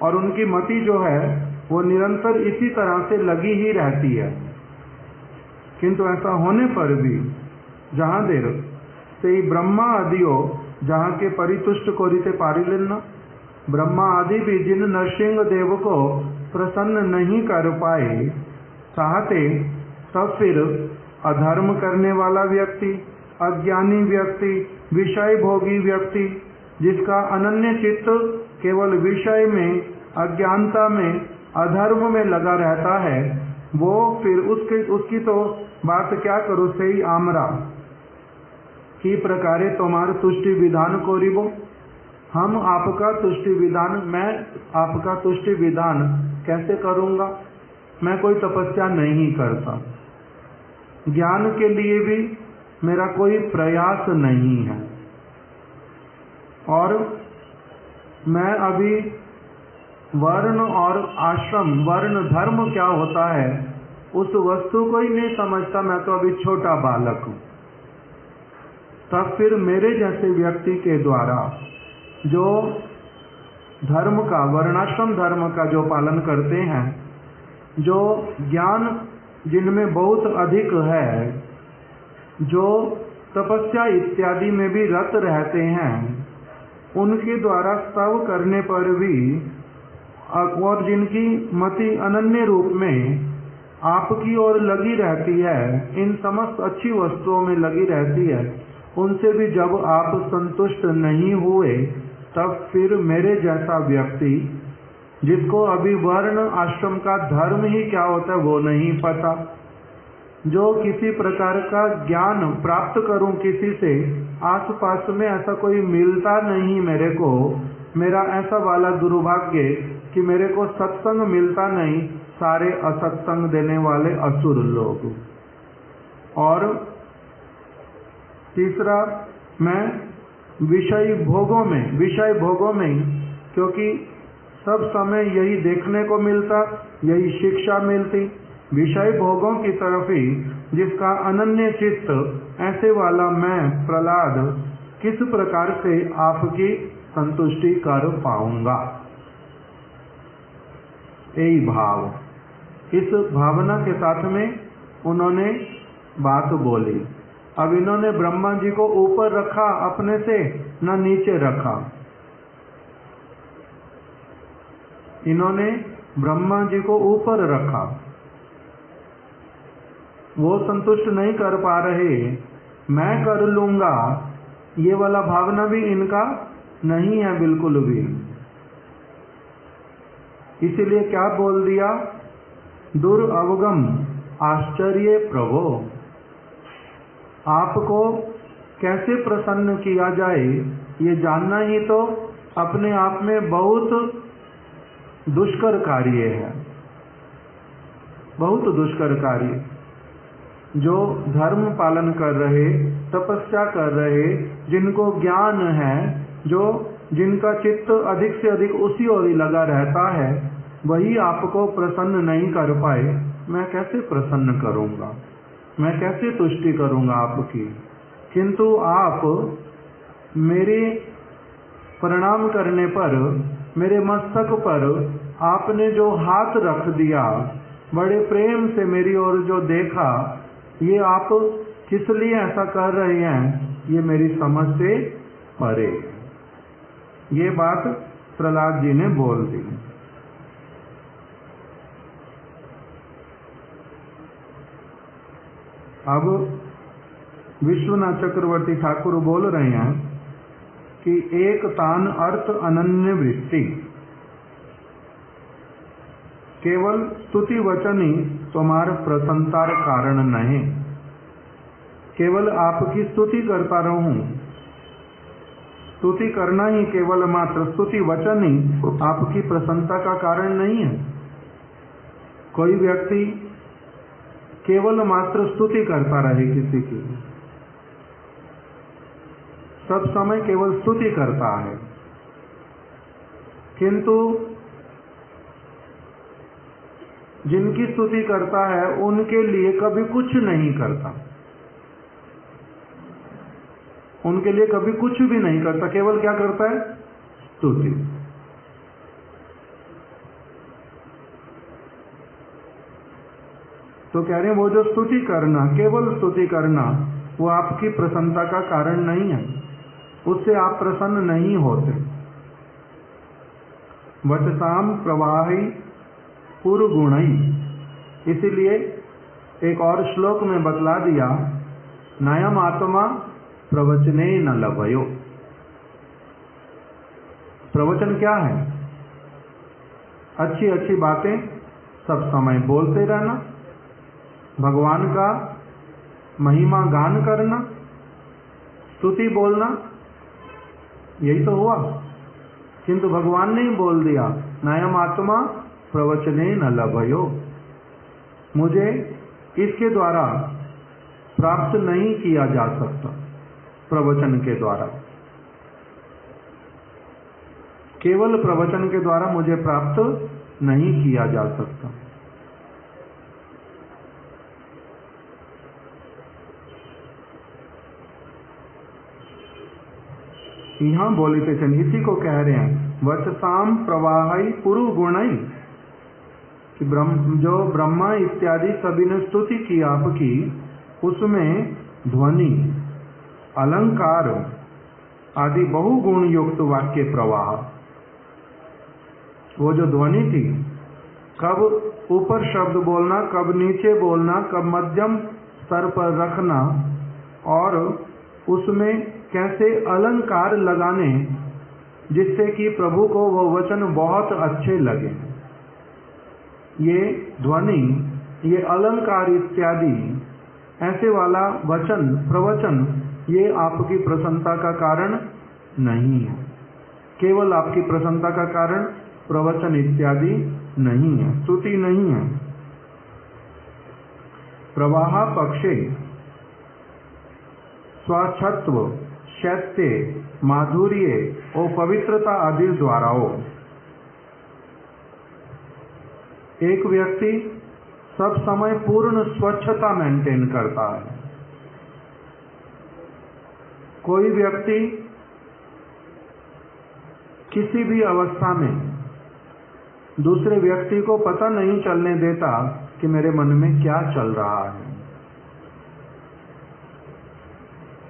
और उनकी मति जो है वो निरंतर इसी तरह से लगी ही रहती है। किंतु ऐसा होने पर भी जहाँ देर से ब्रह्मा आदियो जहाँ के परितुष्ट कोरिते पारी लेना, ब्रह्मा आदि भी जिन नरसिंह देव को प्रसन्न नहीं कर पाए चाहते, तब फिर अधर्म करने वाला व्यक्ति, अज्ञानी व्यक्ति, विषय भोगी व्यक्ति, जिसका अनन्य चित्त केवल विषय में, अज्ञानता में, अधर्म में लगा रहता है, वो फिर उसकी तो बात क्या करो, सही आमरा की प्रकारे तुम्हार तुष्टि विधान कोरिबो। हम आपका तुष्टि विधान, मैं आपका तुष्टि विधान कैसे करूंगा? मैं कोई तपस्या नहीं करता, ज्ञान के लिए भी मेरा कोई प्रयास नहीं है, और मैं अभी वर्ण और आश्रम, वर्ण धर्म क्या होता है उस वस्तु को ही नहीं समझता, मैं तो अभी छोटा बालक हूं। तब फिर मेरे जैसे व्यक्ति के द्वारा जो धर्म का, वर्णाश्रम धर्म का जो पालन करते हैं, जो ज्ञान जिनमें बहुत अधिक है, जो तपस्या इत्यादि में भी रत रहते हैं, उनके द्वारा स्तव करने पर भी, और जिनकी मति अनन्य रूप में आपकी ओर लगी रहती है, इन समस्त अच्छी वस्तुओं में लगी रहती है, उनसे भी जब आप संतुष्ट नहीं हुए, तब फिर मेरे जैसा व्यक्ति, जिसको अभी वर्ण आश्रम का धर्म ही क्या होता है वो नहीं पता, जो किसी प्रकार का ज्ञान प्राप्त करूं किसी से, आसपास में ऐसा कोई मिलता नहीं मेरे को, मेरा ऐसा वाला दुर्भाग्य कि मेरे को सत्संग मिलता नहीं, सारे असत्संग देने वाले असुर लोग। और तीसरा, मैं विषय भोगों में क्योंकि सब समय यही देखने को मिलता, यही शिक्षा मिलती, विषय भोगों की तरफ ही जिसका अनन्य चित्त, ऐसे वाला मैं प्रहलाद किस प्रकार से आपकी संतुष्टि कर पाऊंगा? यही भाव, इस भावना के साथ में उन्होंने बात बोली। अब इन्होंने ब्रह्मा जी को ऊपर रखा अपने से, न नीचे रखा। इन्होंने ब्रह्मा जी को ऊपर रखा, वो संतुष्ट नहीं कर पा रहे, मैं कर लूंगा, ये वाला भावना भी इनका नहीं है बिल्कुल भी। इसीलिए क्या बोल दिया? दुर्अवगम आश्चर्य प्रभो। आपको कैसे प्रसन्न किया जाए ये जानना ही तो अपने आप में बहुत दुष्कर कार्य है, बहुत दुष्कर कार्य। जो धर्म पालन कर रहे, तपस्या कर रहे, जिनको ज्ञान है, जो जिनका चित्त अधिक से अधिक उसी ओर ही लगा रहता है, वही आपको प्रसन्न नहीं कर पाए, मैं कैसे प्रसन्न करूंगा, मैं कैसे तुष्टि करूंगा आपकी? किंतु आप मेरे प्रणाम करने पर, मेरे मस्तक पर आपने जो हाथ रख दिया, बड़े प्रेम से मेरी ओर जो देखा, ये आप किस लिए ऐसा कर रहे हैं, ये मेरी समझ से परे। ये बात प्रहलाद जी ने बोल दी। अब विश्वनाथ चक्रवर्ती ठाकुर बोल रहे हैं कि एक तान अर्थ अनन्य वृत्ति, केवल स्तुति वचन ही तुम्हार प्रसन्नतार कारण नहीं। केवल आपकी स्तुति करता रहूं, स्तुति करना ही केवल मात्र स्तुति वचन ही आपकी प्रसन्नता का कारण नहीं है। कोई व्यक्ति केवल मात्र स्तुति करता रहे किसी की, सब समय केवल स्तुति करता है, किंतु जिनकी स्तुति करता है उनके लिए कभी कुछ नहीं करता, उनके लिए कभी कुछ भी नहीं करता, केवल क्या करता है? स्तुति। तो कह रहे हैं वो जो स्तुति करना, केवल स्तुति करना, वो आपकी प्रसन्नता का कारण नहीं है, उससे आप प्रसन्न नहीं होते। वचसाम प्रवाही पुरुगुणई। इसीलिए एक और श्लोक में बतला दिया, नयम आत्मा प्रवचने न लभयो। प्रवचन क्या है? अच्छी अच्छी बातें सब समय बोलते रहना, भगवान का महिमा गान करना, स्तुति बोलना, यही तो हुआ। किंतु भगवान ने ही बोल दिया, नयम आत्मा प्रवचने न लभयो। मुझे इसके द्वारा प्राप्त नहीं किया जा सकता, प्रवचन के द्वारा। केवल प्रवचन के द्वारा मुझे प्राप्त नहीं किया जा सकता। यहां बोलते थे, इसी को कह रहे हैं वचसाम प्रवाही पुरु गुणई, कि जो ब्रह्मा इत्यादि सभी ने स्तुति की आपकी, उसमें ध्वनि, अलंकार आदि बहुगुण युक्त वाक्य प्रवाह। वो जो ध्वनि थी, कब ऊपर शब्द बोलना, कब नीचे बोलना, कब मध्यम स्तर पर रखना, और उसमें कैसे अलंकार लगाने जिससे कि प्रभु को वो वचन बहुत अच्छे लगे। ये ध्वनि, ये अलंकार इत्यादि ऐसे वाला वचन, प्रवचन, ये आपकी प्रसन्नता का कारण नहीं है। केवल आपकी प्रसन्नता का कारण प्रवचन इत्यादि नहीं है, स्तुति नहीं है। प्रवाह पक्षे स्वच्छत्व, शैत्य, माधुर्य और पवित्रता आदि द्वाराओं। एक व्यक्ति सब समय पूर्ण स्वच्छता मेंटेन करता है। कोई व्यक्ति किसी भी अवस्था में दूसरे व्यक्ति को पता नहीं चलने देता कि मेरे मन में क्या चल रहा है।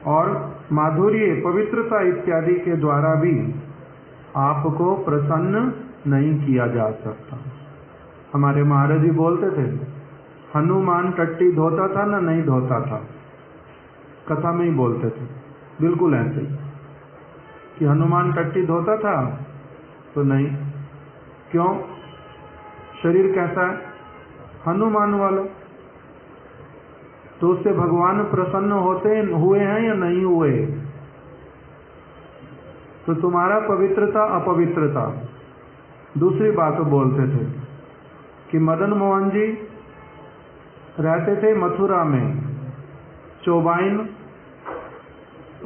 और माधुर्य, पवित्रता इत्यादि के द्वारा भी आपको प्रसन्न नहीं किया जा सकता। हमारे महाराज जी बोलते थे, हनुमान टट्टी धोता था ना नहीं धोता था, कथा में ही बोलते थे, बिल्कुल ऐसे ही कि हनुमान टट्टी धोता था तो नहीं। क्यों? शरीर कैसा है? हनुमान वाला। तो उससे भगवान प्रसन्न हुए हैं या नहीं हुए? तो तुम्हारा पवित्रता अपवित्रता। दूसरी बात बोलते थे कि मदन मोहन जी रहते थे मथुरा में, चौबाइन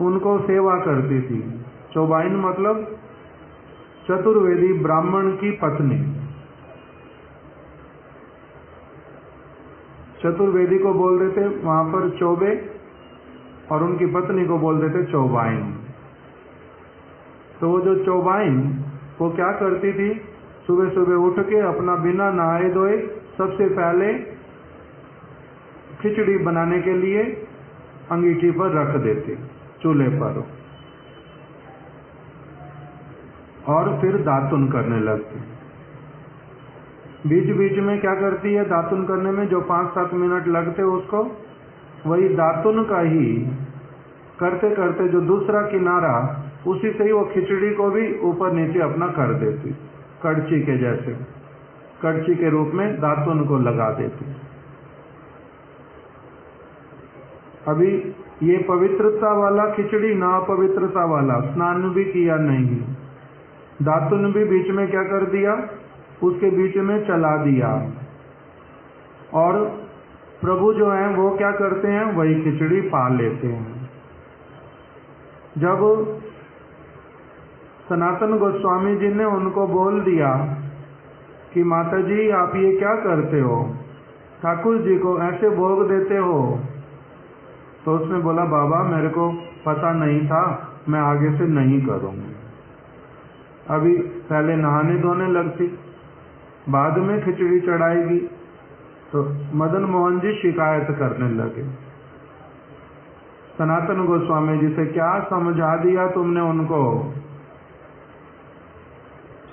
उनको सेवा करती थी। चौबाइन मतलब चतुर्वेदी ब्राह्मण की पत्नी। चतुर्वेदी को बोल देते वहां पर चौबे, और उनकी पत्नी को बोल देते चौबाइन। तो वो जो चौबाइन वो क्या करती थी, सुबह सुबह उठ के अपना बिना नहाए धोए सबसे पहले खिचड़ी बनाने के लिए अंगीठी पर रख देती, चूल्हे पर, और फिर दातुन करने लगती। बीच बीच में क्या करती है, दातुन करने में जो 5-7 मिनट लगते उसको, वही दातुन का ही करते करते जो दूसरा किनारा, उसी से ही वो खिचड़ी को भी ऊपर नीचे अपना कर देती, कड़ची के जैसे, कड़ची के रूप में दातुन को लगा देती। अभी ये पवित्रता वाला खिचड़ी ना अपवित्रता वाला, स्नान भी किया नहीं, दातुन भी बीच में क्या कर दिया, उसके बीच में चला दिया, और प्रभु जो हैं वो क्या करते हैं, वही खिचड़ी पा लेते हैं। जब सनातन गोस्वामी जी ने उनको बोल दिया कि माता जी आप ये क्या करते हो, ठाकुर जी को ऐसे भोग देते हो, तो उसने बोला बाबा मेरे को पता नहीं था, मैं आगे से नहीं करूंगी। अभी पहले नहाने धोने लगती, बाद में खिचड़ी चढ़ाएगी। तो मदन मोहन जी शिकायत करने लगे सनातन गोस्वामी जी से, क्या समझा दिया तुमने उनको,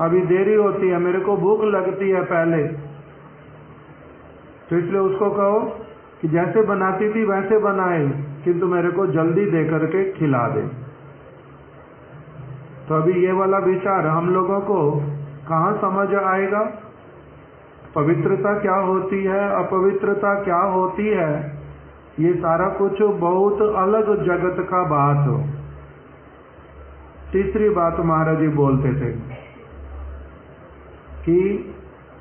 अभी देरी होती है, मेरे को भूख लगती है पहले, तो इसलिए उसको कहो कि जैसे बनाती थी वैसे बनाए, किंतु मेरे को जल्दी दे करके खिला दे। तो अभी ये वाला विचार हम लोगों को कहाँ समझ आएगा? पवित्रता क्या होती है, अपवित्रता क्या होती है, ये सारा कुछ बहुत अलग जगत का बात हो। तीसरी बात महाराज जी बोलते थे कि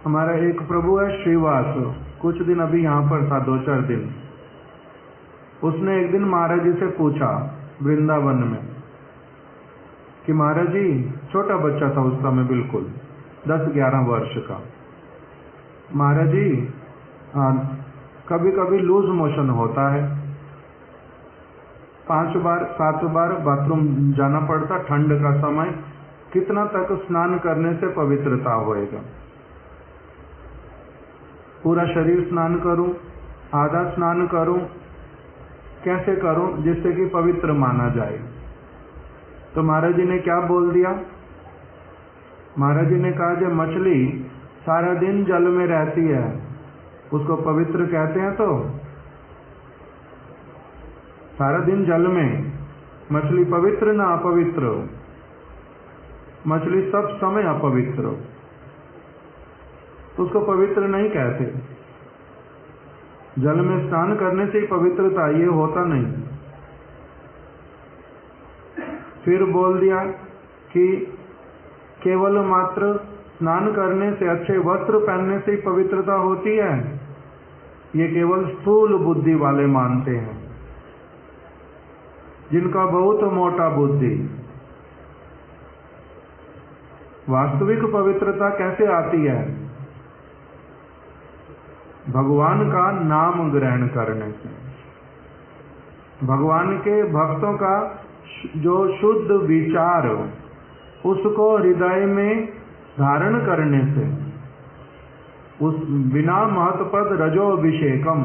हमारा एक प्रभु है श्रीवास, कुछ दिन अभी यहाँ पर था, 2-4 दिन। उसने एक दिन महाराज जी से पूछा वृंदावन में कि महाराज जी, छोटा बच्चा था उस समय, बिल्कुल 10-11 वर्ष का, महाराज जी कभी कभी लूज मोशन होता है, 5-7 बार बाथरूम जाना पड़ता, ठंड का समय, कितना तक स्नान करने से पवित्रता होएगा? पूरा शरीर स्नान करूं, आधा स्नान करूं, कैसे करूं जिससे कि पवित्र माना जाए? तो महाराज जी ने क्या बोल दिया? महाराज जी ने कहा, जब मछली सारा दिन जल में रहती है उसको पवित्र कहते हैं? तो सारा दिन जल में मछली पवित्र ना अपवित्र? मछली सब समय अपवित्र, उसको पवित्र नहीं कहते। जल में स्नान करने से ही पवित्रता, ये होता नहीं। फिर बोल दिया कि केवल मात्र स्नान करने से, अच्छे वस्त्र पहनने से ही पवित्रता होती है, ये केवल स्थूल बुद्धि वाले मानते हैं, जिनका बहुत मोटा बुद्धि। वास्तविक पवित्रता कैसे आती है? भगवान का नाम ग्रहण करने से, भगवान के भक्तों का जो शुद्ध विचार उसको हृदय में धारण करने से, उस बिना महत्पद रजोभिषेकम,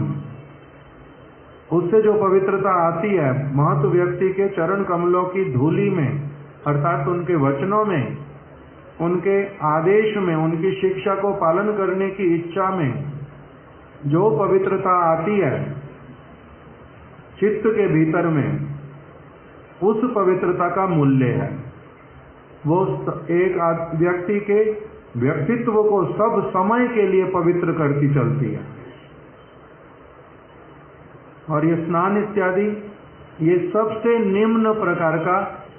उससे जो पवित्रता आती है, महत व्यक्ति के चरण कमलों की धूलि में, अर्थात उनके वचनों में, उनके आदेश में, उनकी शिक्षा को पालन करने की इच्छा में जो पवित्रता आती है चित्त के भीतर में, उस पवित्रता का मूल्य है। वो एक व्यक्ति के व्यक्तित्व को सब समय के लिए पवित्र करती चलती है। और ये स्नान इत्यादि, ये सबसे निम्न प्रकार का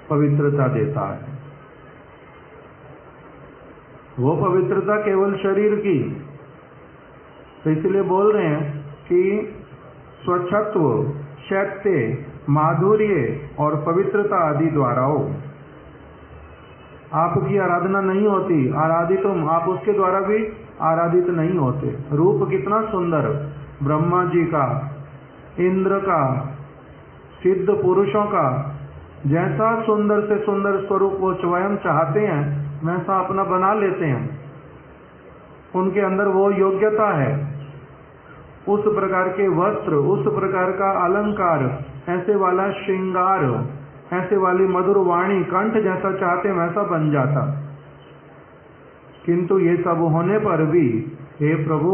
पवित्रता देता है। वो पवित्रता केवल शरीर की, तो इसलिए बोल रहे हैं कि स्वच्छत्व, शैत्य, माधुर्य और पवित्रता आदि द्वारा हो आपकी आराधना नहीं होती। आराधित आप उसके द्वारा भी आराधित नहीं होते। रूप कितना सुंदर, ब्रह्मा जी का, इंद्र का, सिद्ध पुरुषों का, जैसा सुंदर से सुंदर स्वरूप वो स्वयं चाहते हैं वैसा अपना बना लेते हैं। उनके अंदर वो योग्यता है, उस प्रकार के वस्त्र, उस प्रकार का अलंकार, ऐसे वाला श्रृंगार, ऐसे वाली मधुर वाणी, कंठ जैसा चाहते वैसा बन जाता। किंतु ये सब होने पर भी हे प्रभु,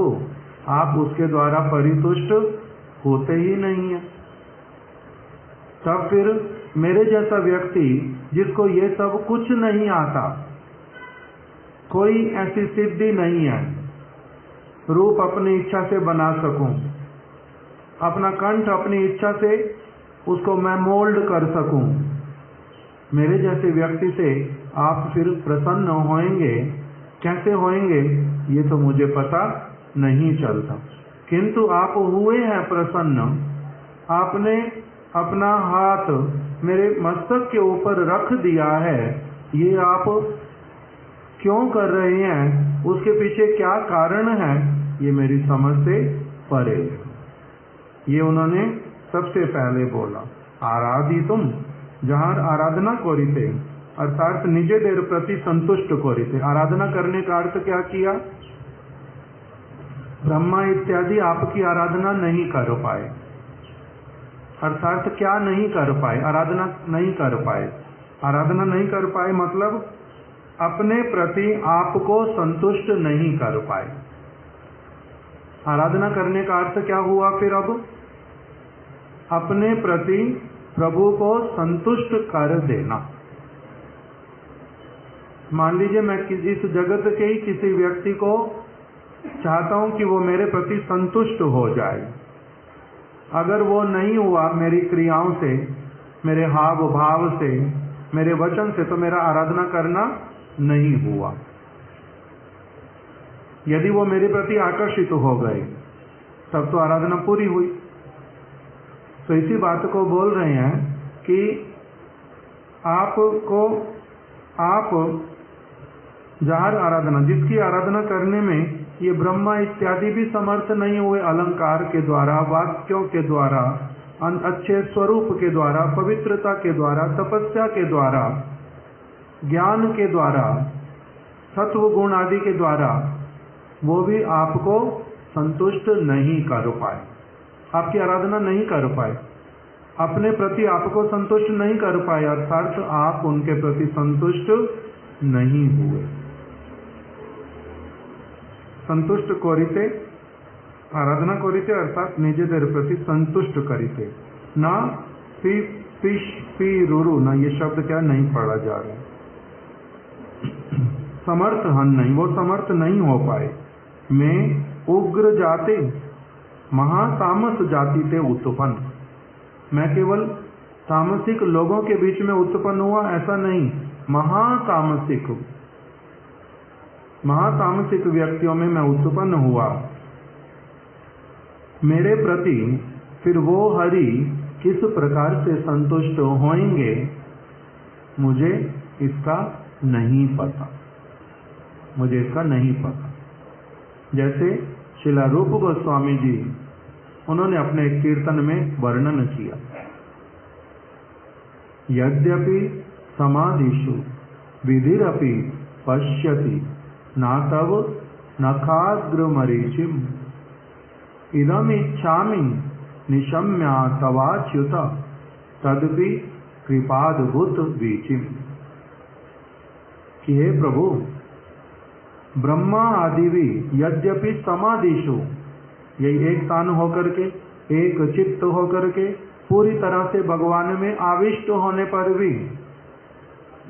आप उसके द्वारा परितुष्ट होते ही नहीं है। तब फिर मेरे जैसा व्यक्ति जिसको ये सब कुछ नहीं आता, कोई ऐसी सिद्धि नहीं है, रूप अपनी इच्छा से बना सकूं, अपना कंठ अपनी इच्छा से उसको मैं मोल्ड कर सकूं, मेरे जैसे व्यक्ति से आप फिर प्रसन्न होंगे? कैसे होंगे ये तो मुझे पता नहीं चलता। किंतु आप हुए हैं प्रसन्न। आपने अपना हाथ मेरे मस्तक के ऊपर रख दिया है। ये आप क्यों कर रहे हैं, उसके पीछे क्या कारण है, ये मेरी समझ से परे। ये उन्होंने सबसे पहले बोला। आराधितुम, जहाँ आराधना कोरिते, अर्थात निजेदेर प्रति संतुष्ट कोरिते। आराधना करने का अर्थ क्या किया? ब्रह्मा इत्यादि आपकी आराधना नहीं कर पाए। अर्थात क्या नहीं कर पाए? आराधना नहीं कर पाए। आराधना नहीं कर पाए मतलब अपने प्रति आपको संतुष्ट नहीं कर पाए। आराधना करने का अर्थ क्या हुआ फिर? अब अपने प्रति प्रभु को संतुष्ट कर देना। मान लीजिए मैं इस जगत के ही किसी व्यक्ति को चाहता हूं कि वो मेरे प्रति संतुष्ट हो जाए। अगर वो नहीं हुआ मेरी क्रियाओं से, मेरे हाव भाव से, मेरे वचन से, तो मेरा आराधना करना नहीं हुआ। यदि वो मेरे प्रति आकर्षित हो गए तब तो आराधना पूरी हुई। तो इसी बात को बोल रहे हैं कि आप जार आराधना, जिसकी आराधना करने में ये ब्रह्मा इत्यादि भी समर्थ नहीं हुए, अलंकार के द्वारा, वाक्यों के द्वारा, अच्छे स्वरूप के द्वारा, पवित्रता के द्वारा, तपस्या के द्वारा, ज्ञान के द्वारा, सत्व गुण आदि के द्वारा, वो भी आपको संतुष्ट नहीं कर पाए, आपकी आराधना नहीं कर पाए, अपने प्रति आपको संतुष्ट नहीं कर पाए, अर्थात आप उनके प्रति संतुष्ट नहीं हुए। संतुष्ट कोरिते, आराधना कोरिते अर्थात निजेदेर प्रति संतुष्ट करिते, ना पी रुरु, ना ये शब्द क्या नहीं पढ़ा जा रहा, समर्थ हन नहीं, वो समर्थ नहीं हो पाए। मैं उग्र जाते महातामस जाति से उत्पन्न, मैं केवल तामसिक लोगों के बीच में उत्पन्न हुआ ऐसा नहीं, महातामसिक व्यक्तियों में मैं उत्पन्न हुआ। मेरे प्रति फिर वो हरि किस प्रकार से संतुष्ट होंगे मुझे इसका नहीं पता, मुझे इसका नहीं पता। जैसे श्रील रूप गोस्वामी जी, उन्होंने अपने कीर्तन में वर्णन किया, यद्यपि समाधिषु विधिरपि पश्यति नातव नखाग्रमरीचिम इदमिच्छामि निशम्या तवाच्युत तदपि कृपाद्भुत वीचिम। कि हे प्रभु, ब्रह्मा आदि भी यद्यपि समाधिषु, यही एक स्थान होकर के, एक चित्त होकर के, पूरी तरह से भगवान में आविष्ट होने पर भी,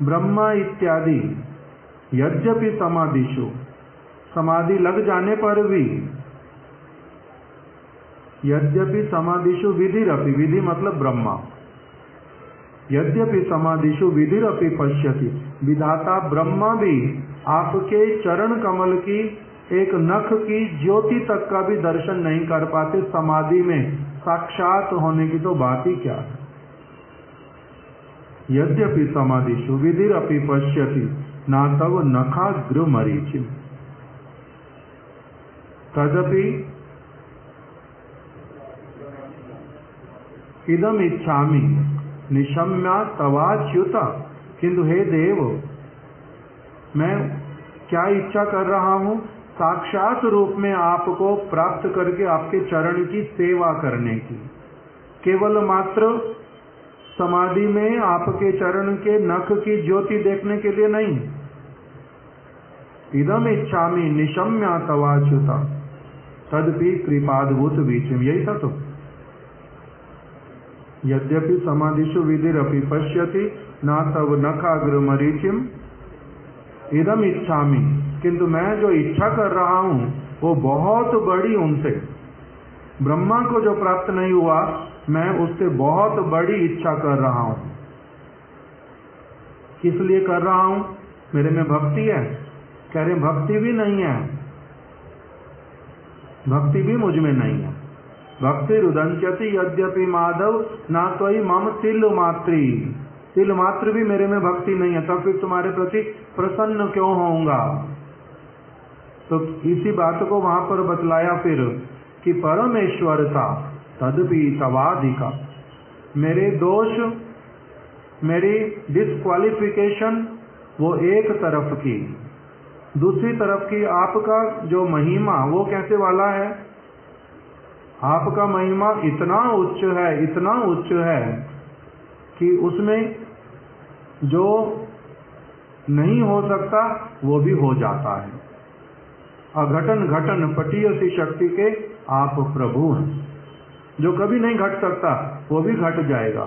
ब्रह्मा इत्यादि यद्यपि समाधिषु, समाधि लग जाने पर भी, यद्यपि समाधिषु विधिरपि, विधि मतलब ब्रह्मा, यद्यपि समाधिषु विधिरपि पश्यति, विधाता ब्रह्मा भी आपके चरण कमल की एक नख की ज्योति तक का भी दर्शन नहीं कर पाते, समाधि में साक्षात होने की तो बात ही क्या है। यद्यपि समाधिषु विधिरपि पश्यति ना तव नखाग्रमरीचिम तदपि इदम इच्छामि निशम्या तवाच्युता। किंतु हे देव, मैं क्या इच्छा कर रहा हूं? साक्षात रूप में आपको प्राप्त करके आपके चरण की सेवा करने की, केवल मात्र समाधि में आपके चरण के नख की ज्योति देखने के लिए नहीं। इदम इच्छामि निशम्या तवाच्युता तदपि कृपाद्भुत वीचिम, यही था। तो यद्यपि समाधिषु विधिरपि पश्यति ना तव नखाग्रमरीचिम इदम इच्छामि, किंतु मैं जो इच्छा कर रहा हूं वो बहुत बड़ी, उनसे ब्रह्मा को जो प्राप्त नहीं हुआ, मैं उससे बहुत बड़ी इच्छा कर रहा हूं। किस लिए कर रहा हूं? मेरे में भक्ति है? कह रहे भक्ति भी नहीं है, भक्ति भी मुझ में नहीं है। भक्ति रुदंचति यद्यपि माधव ना त्वयि मम तिल मात्री, तिल मात्र भी मेरे में भक्ति नहीं है, तब फिर तुम्हारे प्रति प्रसन्न क्यों होऊंगा? तो इसी बात को वहां पर बतलाया फिर कि परमेश्वरता तदपि तवाधिका, मेरे दोष, मेरी डिस्क्वालिफिकेशन वो एक तरफ की, दूसरी तरफ की आपका जो महिमा वो कैसे वाला है? आपका महिमा इतना उच्च है, इतना उच्च है कि उसमें जो नहीं हो सकता वो भी हो जाता है। अघटन घटन पटियसी शक्ति के आप प्रभु हैं। जो कभी नहीं घट सकता वो भी घट जाएगा।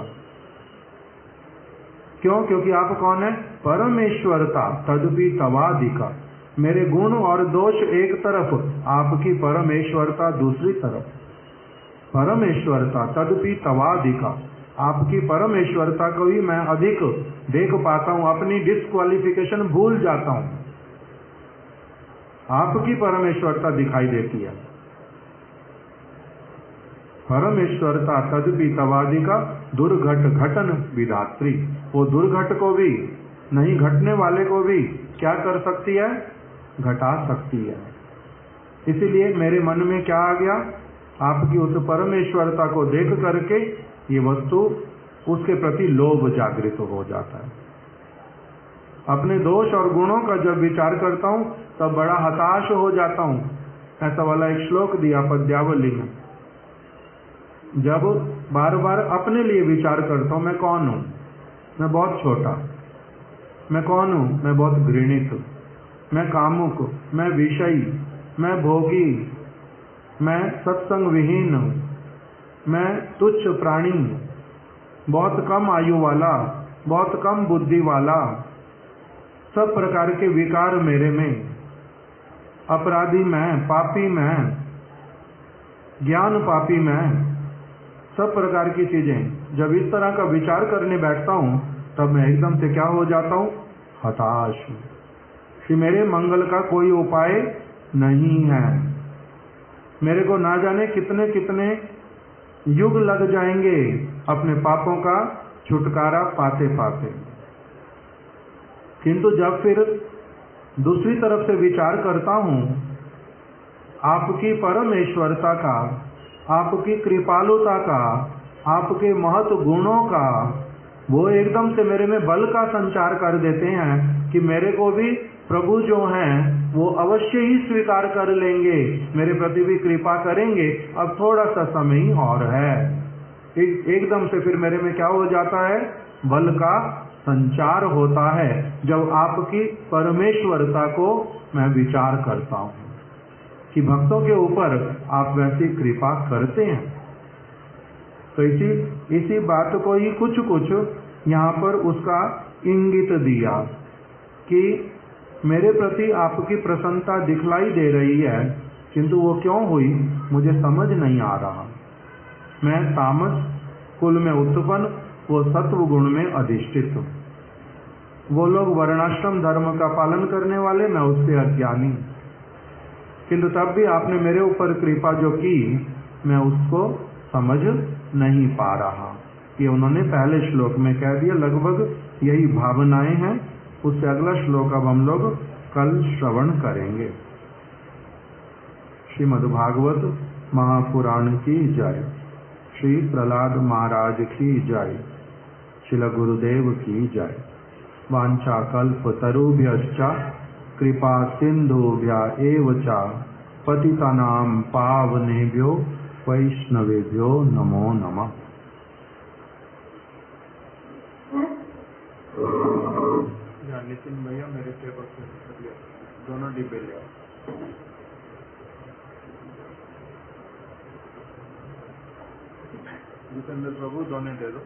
क्यों? क्योंकि आप कौन है? परमेश्वरता तदपि तवादिका। मेरे गुण और दोष एक तरफ, आपकी परमेश्वरता दूसरी तरफ। परमेश्वरता तदपि तवादिका, आपकी परमेश्वरता को ही मैं अधिक देख पाता हूं, अपनी डिस्क्वालिफिकेशन भूल जाता हूं। आपकी परमेश्वरता दिखाई देती है। परमेश्वरता तदपि तवादिका दुर्घट घटन विधात्री। वो दुर्घट को भी, नहीं घटने वाले को भी क्या कर सकती है? घटा सकती है। इसीलिए मेरे मन में क्या आ गया? आपकी उस परमेश्वरता को देख करके ये वस्तु, उसके प्रति लोभ जागृत हो जाता है। अपने दोष और गुणों का जब विचार करता हूं तब बड़ा हताश हो जाता हूं। ऐसा वाला एक श्लोक दिया पद्यावली में। जब बार बार अपने लिए विचार करता हूं, मैं कौन हूं? मैं बहुत छोटा। मैं कौन हूं? मैं बहुत घृणित, मैं कामुक, मैं विषयी, मैं भोगी, मैं सत्संग विहीन, मैं तुच्छ प्राणी, बहुत कम आयु वाला, बहुत कम बुद्धि वाला, सब प्रकार के विकार मेरे में, अपराधी मैं, पापी मैं, ज्ञान पापी मैं, सब प्रकार की चीजें। जब इस तरह का विचार करने बैठता हूं तब मैं एकदम से क्या हो जाता हूं? हताश कि मेरे मंगल का कोई उपाय नहीं है। मेरे को ना जाने कितने कितने युग लग जाएंगे अपने पापों का छुटकारा पाते पाते। किंतु जब फिर दूसरी तरफ से विचार करता हूं आपकी परमेश्वरता का, आपकी कृपालुता का, आपके महत्व गुणों का, वो एकदम से मेरे में बल का संचार कर देते हैं कि मेरे को भी प्रभु जो हैं वो अवश्य ही स्वीकार कर लेंगे, मेरे प्रति भी कृपा करेंगे। अब थोड़ा सा समय ही और है। एकदम से फिर मेरे में क्या हो जाता है? बल का संचार होता है जब आपकी परमेश्वरता को मैं विचार करता हूं कि भक्तों के ऊपर आप वैसी कृपा करते हैं। तो इसी बात को ही कुछ कुछ यहाँ पर उसका इंगित दिया कि मेरे प्रति आपकी प्रसन्नता दिखलाई दे रही है, किंतु वो क्यों हुई मुझे समझ नहीं आ रहा। मैं तामस कुल में उत्पन्न, वो सत्व गुण में अधिष्ठित हूँ। वो लोग वर्णाश्रम धर्म का पालन करने वाले, मैं उससे अज्ञानी। किंतु तब भी आपने मेरे ऊपर कृपा जो की, मैं उसको समझ नहीं पा रहा। ये उन्होंने पहले श्लोक में कह दिया। लगभग यही भावनाएं हैं। उससे अगला श्लोक अब हम लोग कल श्रवण करेंगे। श्रीमद्भागवत महापुराण की जय। श्री प्रहलाद महाराज की जय। श्रील गुरुदेव की जय। वांछा कल्प तरुभ्यश्च कृपा सिंधुभ्य एव च पतितानां पावनेभ्यो वैष्णवेभ्यो नमो नमः। नितिन भैया मेरे टेबल से दोनों डिब्बे ले आओ। जितेंद्र प्रभु दोनों दे दो।